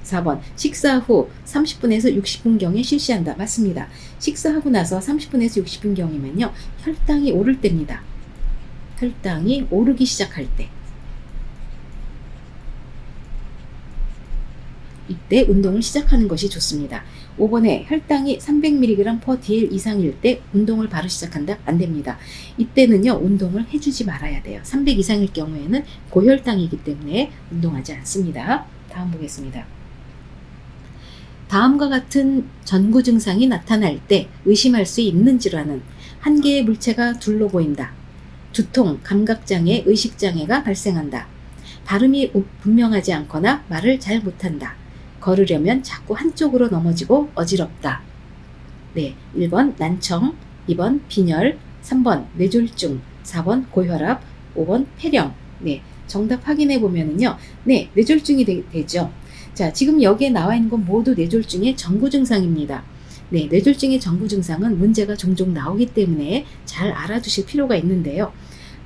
4번 식사 후 30분에서 60분경에 실시한다. 맞습니다. 식사하고 나서 30분에서 60분경이면요. 혈당이 오를 때입니다. 혈당이 오르기 시작할 때. 이때 운동을 시작하는 것이 좋습니다. 5번에 혈당이 300mg/dl 이상일 때 운동을 바로 시작한다? 안 됩니다. 이때는요. 운동을 해주지 말아야 돼요. 300 이상일 경우에는 고혈당이기 때문에 운동하지 않습니다. 다음 보겠습니다. 다음과 같은 전구 증상이 나타날 때 의심할 수 있는 질환은 한 개의 물체가 둘로 보인다. 두통, 감각장애, 의식장애가 발생한다. 발음이 분명하지 않거나 말을 잘 못한다. 걸으려면 자꾸 한쪽으로 넘어지고 어지럽다. 네, 1번 난청, 2번 빈혈, 3번 뇌졸중, 4번 고혈압, 5번 폐렴. 네, 정답 확인해 보면은요. 네, 뇌졸중이 되죠. 자, 지금 여기에 나와 있는 건 모두 뇌졸중의 전구 증상입니다. 네, 뇌졸중의 전구 증상은 문제가 종종 나오기 때문에 잘 알아두실 필요가 있는데요.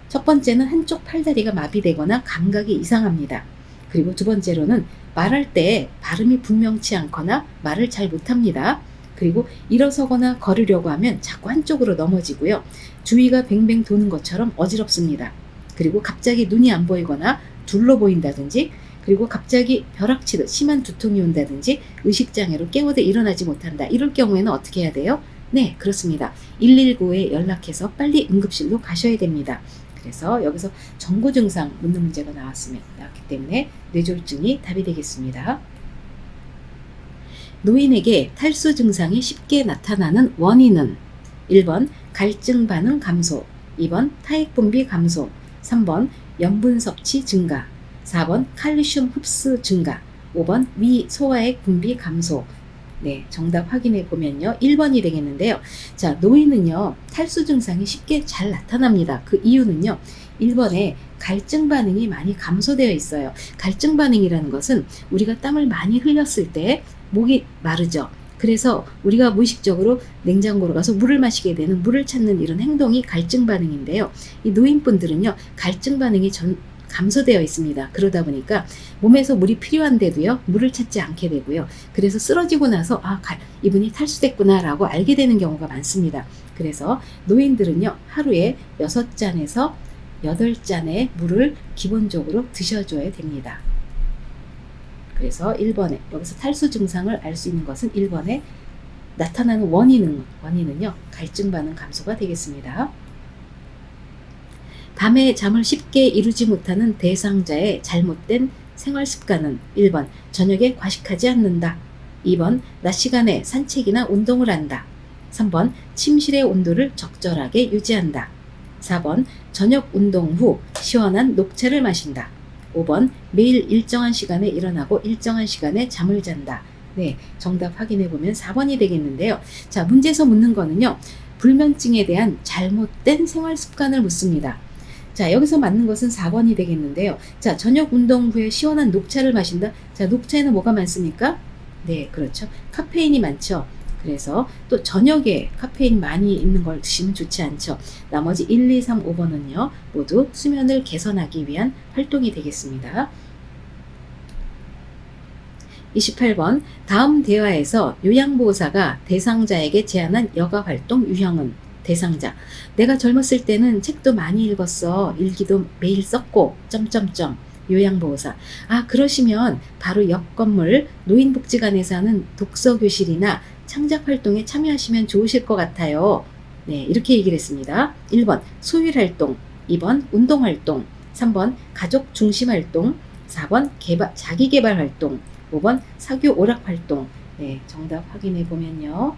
첫 번째는 한쪽 팔다리가 마비되거나 감각이 이상합니다. 그리고 두 번째로는 말할 때 발음이 분명치 않거나 말을 잘 못합니다. 그리고 일어서거나 걸으려고 하면 자꾸 한쪽으로 넘어지고요. 주위가 뱅뱅 도는 것처럼 어지럽습니다. 그리고 갑자기 눈이 안 보이거나 둘러 보인다든지 그리고 갑자기 벼락치듯 심한 두통이 온다든지 의식장애로 깨어도 일어나지 못한다. 이럴 경우에는 어떻게 해야 돼요? 네, 그렇습니다. 119에 연락해서 빨리 응급실로 가셔야 됩니다. 그래서 여기서 전고 증상 묻는 문제가 나왔기 때문에 뇌졸중이 답이 되겠습니다. 노인에게 탈수 증상이 쉽게 나타나는 원인은 1번 갈증 반응 감소, 2번 타액 분비 감소, 3번 염분 섭취 증가, 4번 칼슘 흡수 증가, 5번 위 소화액 분비 감소. 네, 정답 확인해 보면요. 1번이 되겠는데요. 자, 노인은요, 탈수 증상이 쉽게 잘 나타납니다. 그 이유는요, 1번에 갈증 반응이 많이 감소되어 있어요. 갈증 반응이라는 것은 우리가 땀을 많이 흘렸을 때 목이 마르죠. 그래서 우리가 무의식적으로 냉장고로 가서 물을 마시게 되는, 물을 찾는 이런 행동이 갈증 반응인데요. 이 노인분들은요, 갈증 반응이 감소되어 있습니다. 그러다 보니까 몸에서 물이 필요한데도요, 물을 찾지 않게 되고요. 그래서 쓰러지고 나서 이분이 탈수됐구나 라고 알게 되는 경우가 많습니다. 그래서 노인들은요, 하루에 6잔에서 8잔의 물을 기본적으로 드셔줘야 됩니다. 그래서 1번에 여기서 탈수 증상을 알 수 있는 것은 1번에 나타나는 원인은요, 갈증 반응 감소가 되겠습니다. 밤에 잠을 쉽게 이루지 못하는 대상자의 잘못된 생활 습관은 1번 저녁에 과식하지 않는다, 2번 낮 시간에 산책이나 운동을 한다, 3번 침실의 온도를 적절하게 유지한다, 4번 저녁 운동 후 시원한 녹차를 마신다, 5번 매일 일정한 시간에 일어나고 일정한 시간에 잠을 잔다. 네, 정답 확인해 보면 4번이 되겠는데요. 자, 문제에서 묻는 거는요, 불면증에 대한 잘못된 생활 습관을 묻습니다. 자, 여기서 맞는 것은 4번이 되겠는데요. 자, 저녁 운동 후에 시원한 녹차를 마신다. 자, 녹차에는 뭐가 많습니까? 네, 그렇죠. 카페인이 많죠. 그래서 또 저녁에 카페인 많이 있는 걸 드시면 좋지 않죠. 나머지 1, 2, 3, 5번은요. 모두 수면을 개선하기 위한 활동이 되겠습니다. 28번 다음 대화에서 요양보호사가 대상자에게 제안한 여가활동 유형은 대상자 내가 젊었을 때는 책도 많이 읽었어. 일기도 매일 썼고 요양보호사 그러시면 바로 옆 건물 노인복지관에서 하는 독서교실이나 창작활동에 참여하시면 좋으실 것 같아요. 네, 이렇게 얘기를 했습니다. 1번 소일활동, 2번 운동활동, 3번 가족 중심활동, 4번 자기개발활동, 5번 사교 오락활동. 네, 정답 확인해 보면요.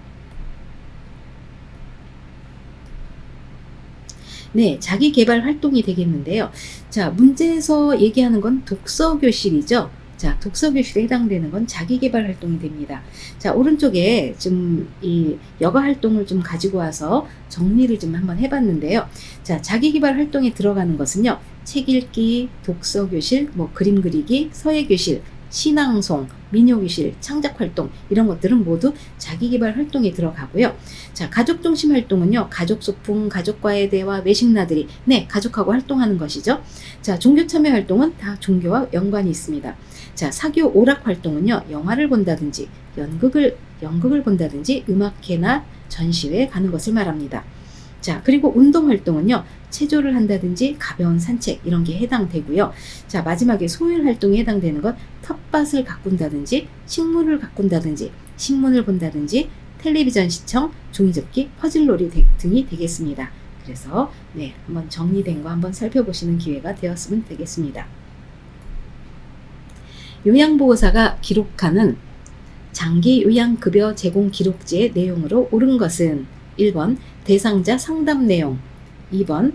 네, 자기개발 활동이 되겠는데요. 자, 문제에서 얘기하는 건 독서교실이죠. 자, 독서교실에 해당되는 건 자기개발 활동이 됩니다. 자, 오른쪽에 좀 이 여가 활동을 좀 가지고 와서 정리를 좀 한번 해봤는데요. 자, 자기개발 활동에 들어가는 것은요, 책 읽기, 독서교실, 그림 그리기, 서예교실, 신앙송, 민요교실, 창작활동 이런 것들은 모두 자기개발 활동에 들어가고요. 자, 가족중심 활동은요, 가족 소풍, 가족과의 대화, 외식 나들이, 네, 가족하고 활동하는 것이죠. 자, 종교참여 활동은 다 종교와 연관이 있습니다. 자, 사교 오락 활동은요, 영화를 본다든지 연극을 본다든지 음악회나 전시회에 가는 것을 말합니다. 자, 그리고 운동 활동은요, 체조를 한다든지 가벼운 산책 이런 게 해당되고요. 자, 마지막에 소일 활동에 해당되는 건 텃밭을 가꾼다든지 식물을 가꾼다든지 신문을 본다든지 텔레비전 시청, 종이접기, 퍼즐놀이 등이 되겠습니다. 그래서 네, 한번 정리된 거 한번 살펴보시는 기회가 되었으면 되겠습니다. 요양보호사가 기록하는 장기 요양급여 제공 기록지의 내용으로 옳은 것은 1번 대상자 상담 내용, 2번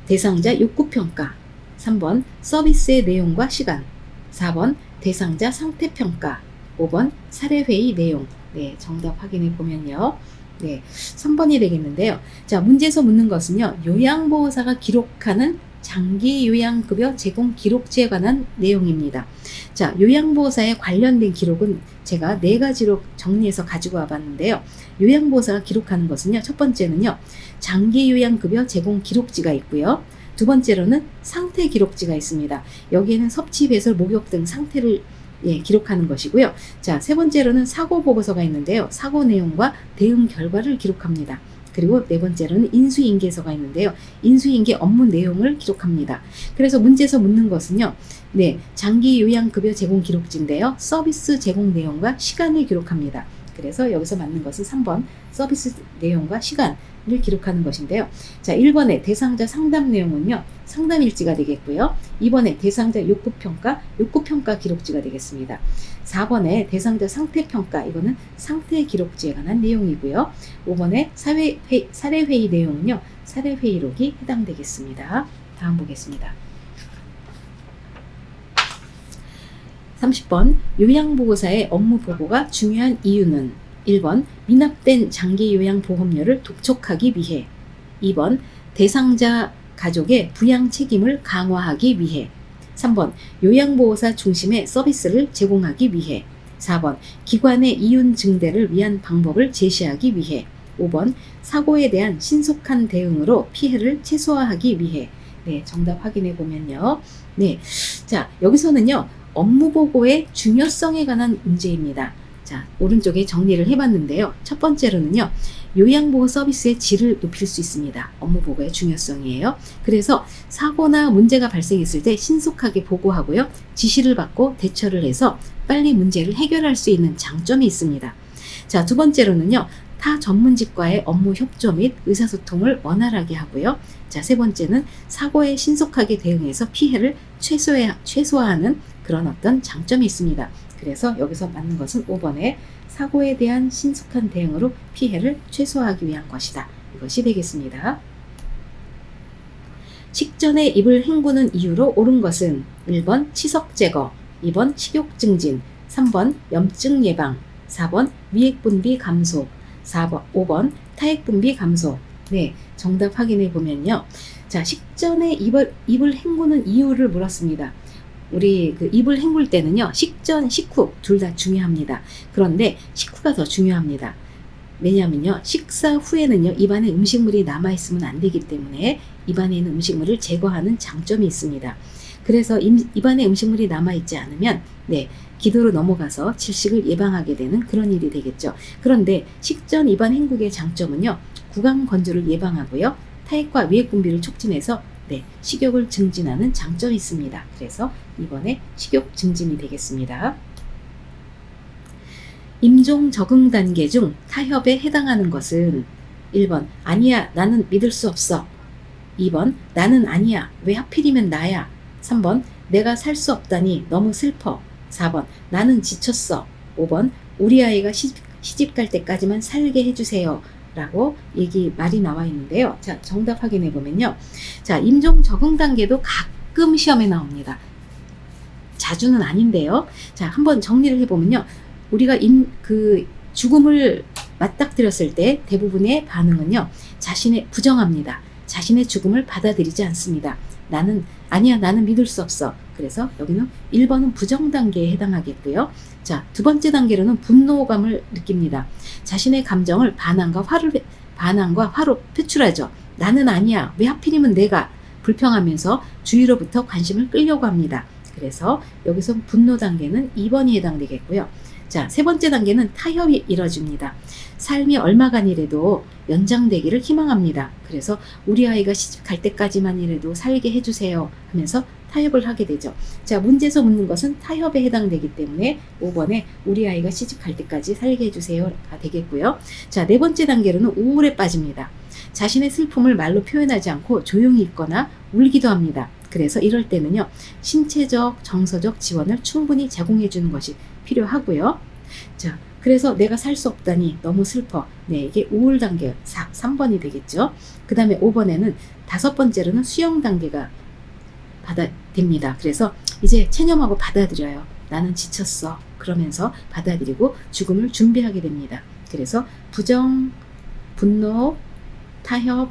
대상자 욕구평가, 3번 서비스의 내용과 시간, 4번 대상자 상태평가, 5번 사례회의 내용. 네, 정답 확인해 보면요. 네, 3번이 되겠는데요. 자, 문제에서 묻는 것은요, 요양보호사가 기록하는 장기 요양급여 제공 기록지에 관한 내용입니다. 자, 요양보호사에 관련된 기록은 제가 4가지로 정리해서 가지고 와봤는데요. 요양보호사가 기록하는 것은요, 첫 번째는요, 장기 요양급여 제공 기록지가 있고요. 두 번째로는 상태 기록지가 있습니다. 여기에는 섭취, 배설, 목욕 등 상태를 기록하는 것이고요. 자, 세 번째로는 사고 보고서가 있는데요. 사고 내용과 대응 결과를 기록합니다. 그리고 네 번째로는 인수인계서가 있는데요. 인수인계 업무 내용을 기록합니다. 그래서 문제에서 묻는 것은요. 네, 장기 요양급여 제공 기록지인데요. 서비스 제공 내용과 시간을 기록합니다. 그래서 여기서 맞는 것은 3번 서비스 내용과 시간을 기록하는 것인데요. 자, 1번의 대상자 상담 내용은요. 상담 일지가 되겠고요. 2번의 대상자 욕구평가 기록지가 되겠습니다. 4번의 대상자 상태평가, 이거는 상태 기록지에 관한 내용이고요. 5번의 사례회의 내용은요. 사례회의록이 해당되겠습니다. 다음 보겠습니다. 30번 요양보호사의 업무보고가 중요한 이유는 1번 미납된 장기요양보험료를 독촉하기 위해 2번 대상자 가족의 부양 책임을 강화하기 위해 3번 요양보호사 중심의 서비스를 제공하기 위해 4번 기관의 이윤 증대를 위한 방법을 제시하기 위해 5번 사고에 대한 신속한 대응으로 피해를 최소화하기 위해. 네, 정답 확인해 보면요. 네, 자, 여기서는요. 업무보고의 중요성에 관한 문제입니다. 자, 오른쪽에 정리를 해봤는데요. 첫 번째로는요. 요양보호 서비스의 질을 높일 수 있습니다. 업무보고의 중요성이에요. 그래서 사고나 문제가 발생했을 때 신속하게 보고하고요. 지시를 받고 대처를 해서 빨리 문제를 해결할 수 있는 장점이 있습니다. 자, 두 번째로는요. 타 전문직과의 업무 협조 및 의사소통을 원활하게 하고요. 자, 세 번째는 사고에 신속하게 대응해서 피해를 최소화하는 그런 어떤 장점이 있습니다. 그래서 여기서 맞는 것은 5번의 사고에 대한 신속한 대응으로 피해를 최소화하기 위한 것이다. 이것이 되겠습니다. 식전에 입을 헹구는 이유로 옳은 것은 1번 치석 제거, 2번 식욕 증진, 3번 염증 예방, 4번 위액 분비 감소, 5번 타액 분비 감소. 네, 정답 확인해 보면요. 자, 식전에 입을 헹구는 이유를 물었습니다. 우리 그 입을 헹굴 때는요. 식전, 식후 둘 다 중요합니다. 그런데 식후가 더 중요합니다. 왜냐하면요. 식사 후에는요. 입안에 음식물이 남아있으면 안 되기 때문에 입안에 있는 음식물을 제거하는 장점이 있습니다. 그래서 입안에 음식물이 남아있지 않으면 네, 기도로 넘어가서 질식을 예방하게 되는 그런 일이 되겠죠. 그런데 식전 입안 헹구기의 장점은요. 구강 건조를 예방하고요. 타액과 위액 분비를 촉진해서 네, 식욕을 증진하는 장점이 있습니다. 그래서 이번에 식욕 증진이 되겠습니다. 임종 적응 단계 중 타협에 해당하는 것은 1번 아니야 나는 믿을 수 없어, 2번 나는 아니야 왜 하필이면 나야, 3번 내가 살 수 없다니 너무 슬퍼, 4번 나는 지쳤어, 5번 우리 아이가 시집 갈 때까지만 살게 해주세요 라고 말이 나와 있는데요. 자, 정답 확인해 보면요. 자, 임종 적응 단계도 가끔 시험에 나옵니다. 자주는 아닌데요. 자, 한번 정리를 해보면요. 우리가 죽음을 맞닥뜨렸을 때 대부분의 반응은요. 부정합니다. 자신의 죽음을 받아들이지 않습니다. 아니야, 나는 믿을 수 없어. 그래서 여기는 1번은 부정 단계에 해당하겠고요. 자, 두 번째 단계로는 분노감을 느낍니다. 자신의 감정을 반항과 화로 표출하죠. 나는 아니야. 왜 하필이면 내가 불평하면서 주위로부터 관심을 끌려고 합니다. 그래서 여기서 분노 단계는 2번이 해당되겠고요. 자, 세 번째 단계는 타협이 이뤄집니다. 삶이 얼마간이라도 연장되기를 희망합니다. 그래서 우리 아이가 시집 갈 때까지만이라도 살게 해주세요 하면서 타협을 하게 되죠. 자, 문제에서 묻는 것은 타협에 해당되기 때문에 5번에 우리 아이가 시집 갈 때까지 살게 해주세요가 되겠고요. 자, 네 번째 단계로는 우울에 빠집니다. 자신의 슬픔을 말로 표현하지 않고 조용히 있거나 울기도 합니다. 그래서 이럴 때는요. 신체적, 정서적 지원을 충분히 제공해 주는 것이 필요하고요. 자, 그래서 내가 살 수 없다니 너무 슬퍼. 네, 이게 우울 단계 3번이 되겠죠. 그 다음에 5번에는 다섯 번째로는 수용 단계가 됩니다. 그래서 이제 체념하고 받아들여요. 나는 지쳤어. 그러면서 받아들이고 죽음을 준비하게 됩니다. 그래서 부정, 분노, 타협,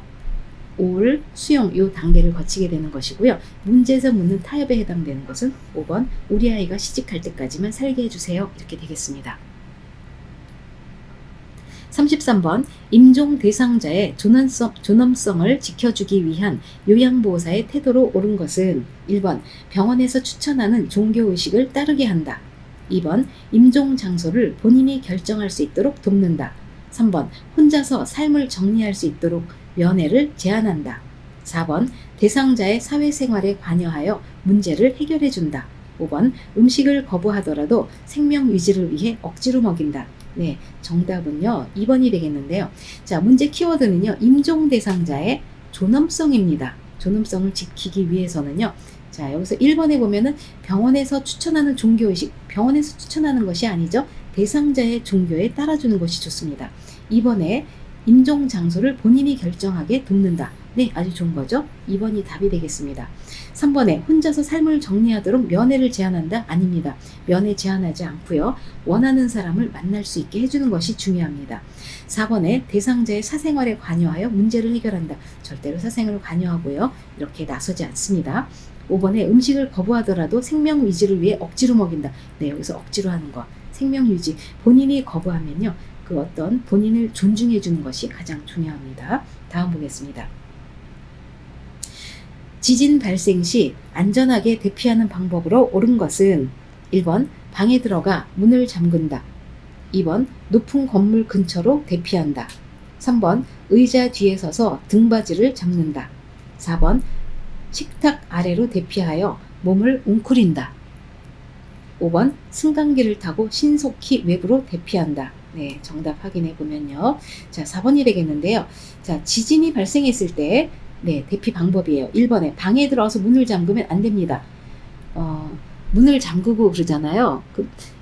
우울, 수용 이 단계를 거치게 되는 것이고요. 문제에서 묻는 타협에 해당되는 것은 5번 우리 아이가 시집갈 때까지만 살게 해주세요. 이렇게 되겠습니다. 33번 임종 대상자의 존엄성을 지켜주기 위한 요양보호사의 태도로 옳은 것은 1번 병원에서 추천하는 종교의식을 따르게 한다. 2번 임종 장소를 본인이 결정할 수 있도록 돕는다. 3번 혼자서 삶을 정리할 수 있도록 면회를 제한한다. 4번 대상자의 사회생활에 관여하여 문제를 해결해 준다. 5번 음식을 거부하더라도 생명 유지를 위해 억지로 먹인다. 네, 정답은요 2번이 되겠는데요. 자, 문제 키워드는요 임종 대상자의 존엄성입니다. 존엄성을 지키기 위해서는요. 자, 여기서 1번에 보면은 병원에서 추천하는 종교의식, 병원에서 추천하는 것이 아니죠. 대상자의 종교에 따라주는 것이 좋습니다. 2번에 임종 장소를 본인이 결정하게 돕는다. 네, 아주 좋은 거죠. 2번이 답이 되겠습니다. 3번에 혼자서 삶을 정리하도록 면회를 제한한다? 아닙니다. 면회 제한하지 않고요. 원하는 사람을 만날 수 있게 해주는 것이 중요합니다. 4번에 대상자의 사생활에 관여하여 문제를 해결한다. 절대로 사생활을 관여하고요. 이렇게 나서지 않습니다. 5번에 음식을 거부하더라도 생명 유지를 위해 억지로 먹인다. 네, 여기서 억지로 하는 거. 생명 유지. 본인이 거부하면요. 그 어떤 본인을 존중해 주는 것이 가장 중요합니다. 다음 보겠습니다. 지진 발생 시 안전하게 대피하는 방법으로 옳은 것은 1번 방에 들어가 문을 잠근다. 2번 높은 건물 근처로 대피한다. 3번 의자 뒤에 서서 등받이를 잡는다. 4번 식탁 아래로 대피하여 몸을 웅크린다. 5번 승강기를 타고 신속히 외부로 대피한다. 네, 정답 확인해 보면요. 자, 4번이 되겠는데요. 자, 지진이 발생했을 때 네, 대피 방법이에요. 1번에 방에 들어와서 문을 잠그면 안 됩니다. 문을 잠그고 그러잖아요.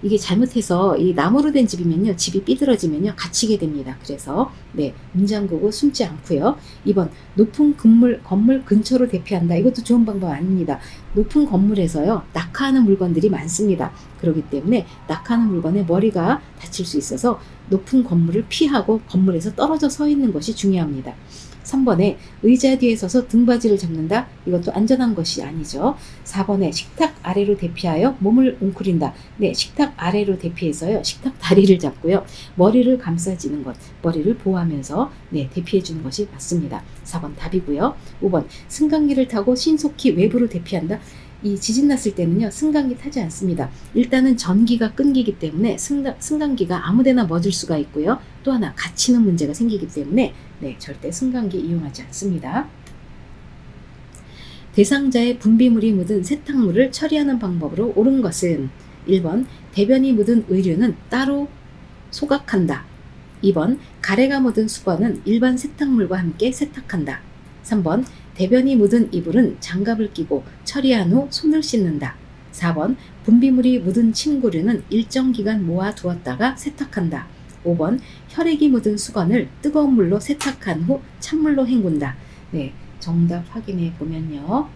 이게 잘못해서 이 나무로 된 집이면요. 집이 삐뚤어지면요. 갇히게 됩니다. 그래서 네, 문 잠그고 숨지 않고요. 2번 높은 건물 근처로 대피한다. 이것도 좋은 방법 아닙니다. 높은 건물에서요. 낙하하는 물건들이 많습니다. 그렇기 때문에 낙하하는 물건에 머리가 다칠 수 있어서 높은 건물을 피하고 건물에서 떨어져 서 있는 것이 중요합니다. 3번에 의자 뒤에 서서 등받이를 잡는다. 이것도 안전한 것이 아니죠. 4번에 식탁 아래로 대피하여 몸을 웅크린다. 네, 식탁 아래로 대피해서요. 식탁 다리를 잡고요. 머리를 감싸지는 것, 머리를 보호하면서 네, 대피해 주는 것이 맞습니다. 4번 답이고요. 5번 승강기를 타고 신속히 외부로 대피한다. 이 지진 났을 때는요. 승강기 타지 않습니다. 일단은 전기가 끊기기 때문에 승강기가 아무데나 멎을 수가 있고요. 또 하나 갇히는 문제가 생기기 때문에 네, 절대 승강기 이용하지 않습니다. 대상자의 분비물이 묻은 세탁물을 처리하는 방법으로 옳은 것은 1번 대변이 묻은 의류는 따로 소각한다. 2번 가래가 묻은 수건은 일반 세탁물과 함께 세탁한다. 3번 대변이 묻은 이불은 장갑을 끼고 처리한 후 손을 씻는다. 4번 분비물이 묻은 침구류는 일정 기간 모아 두었다가 세탁한다. 5번 혈액이 묻은 수건을 뜨거운 물로 세탁한 후 찬물로 헹군다. 네, 정답 확인해 보면요.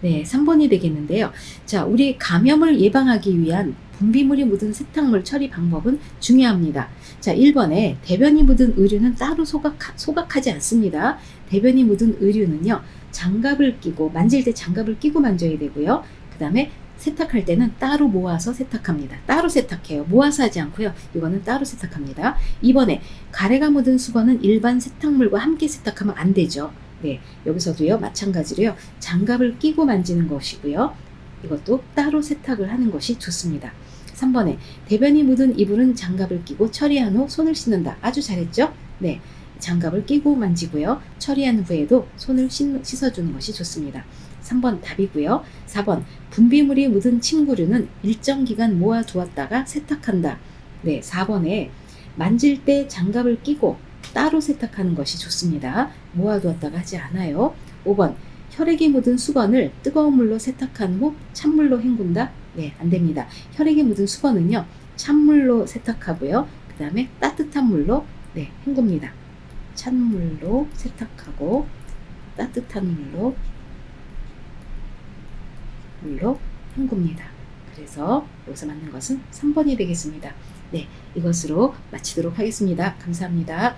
네, 3번이 되겠는데요. 자, 우리 감염을 예방하기 위한 분비물이 묻은 세탁물 처리 방법은 중요합니다. 자, 1번에 대변이 묻은 의류는 따로 소각하지 않습니다. 대변이 묻은 의류는요, 장갑을 끼고, 만질 때 장갑을 끼고 만져야 되고요. 그 다음에 세탁할 때는 따로 모아서 세탁합니다. 따로 세탁해요. 모아서 하지 않고요. 이거는 따로 세탁합니다. 2번에 가래가 묻은 수건은 일반 세탁물과 함께 세탁하면 안 되죠. 네, 여기서도요, 마찬가지로요, 장갑을 끼고 만지는 것이고요. 이것도 따로 세탁을 하는 것이 좋습니다. 3번에 대변이 묻은 이불은 장갑을 끼고 처리한 후 손을 씻는다. 아주 잘했죠? 네, 장갑을 끼고 만지고요. 처리한 후에도 손을 씻어주는 것이 좋습니다. 3번 답이고요. 4번 분비물이 묻은 침구류는 일정 기간 모아 두었다가 세탁한다. 네, 4번에 만질 때 장갑을 끼고 따로 세탁하는 것이 좋습니다. 모아두었다가 하지 않아요. 5번 혈액이 묻은 수건을 뜨거운 물로 세탁한 후 찬물로 헹군다. 네, 안 됩니다. 혈액이 묻은 수건은요, 찬물로 세탁하고요. 그 다음에 따뜻한 물로 네, 헹굽니다. 찬물로 세탁하고 따뜻한 물로 헹굽니다. 그래서 여기서 맞는 것은 3번이 되겠습니다. 네, 이것으로 마치도록 하겠습니다. 감사합니다.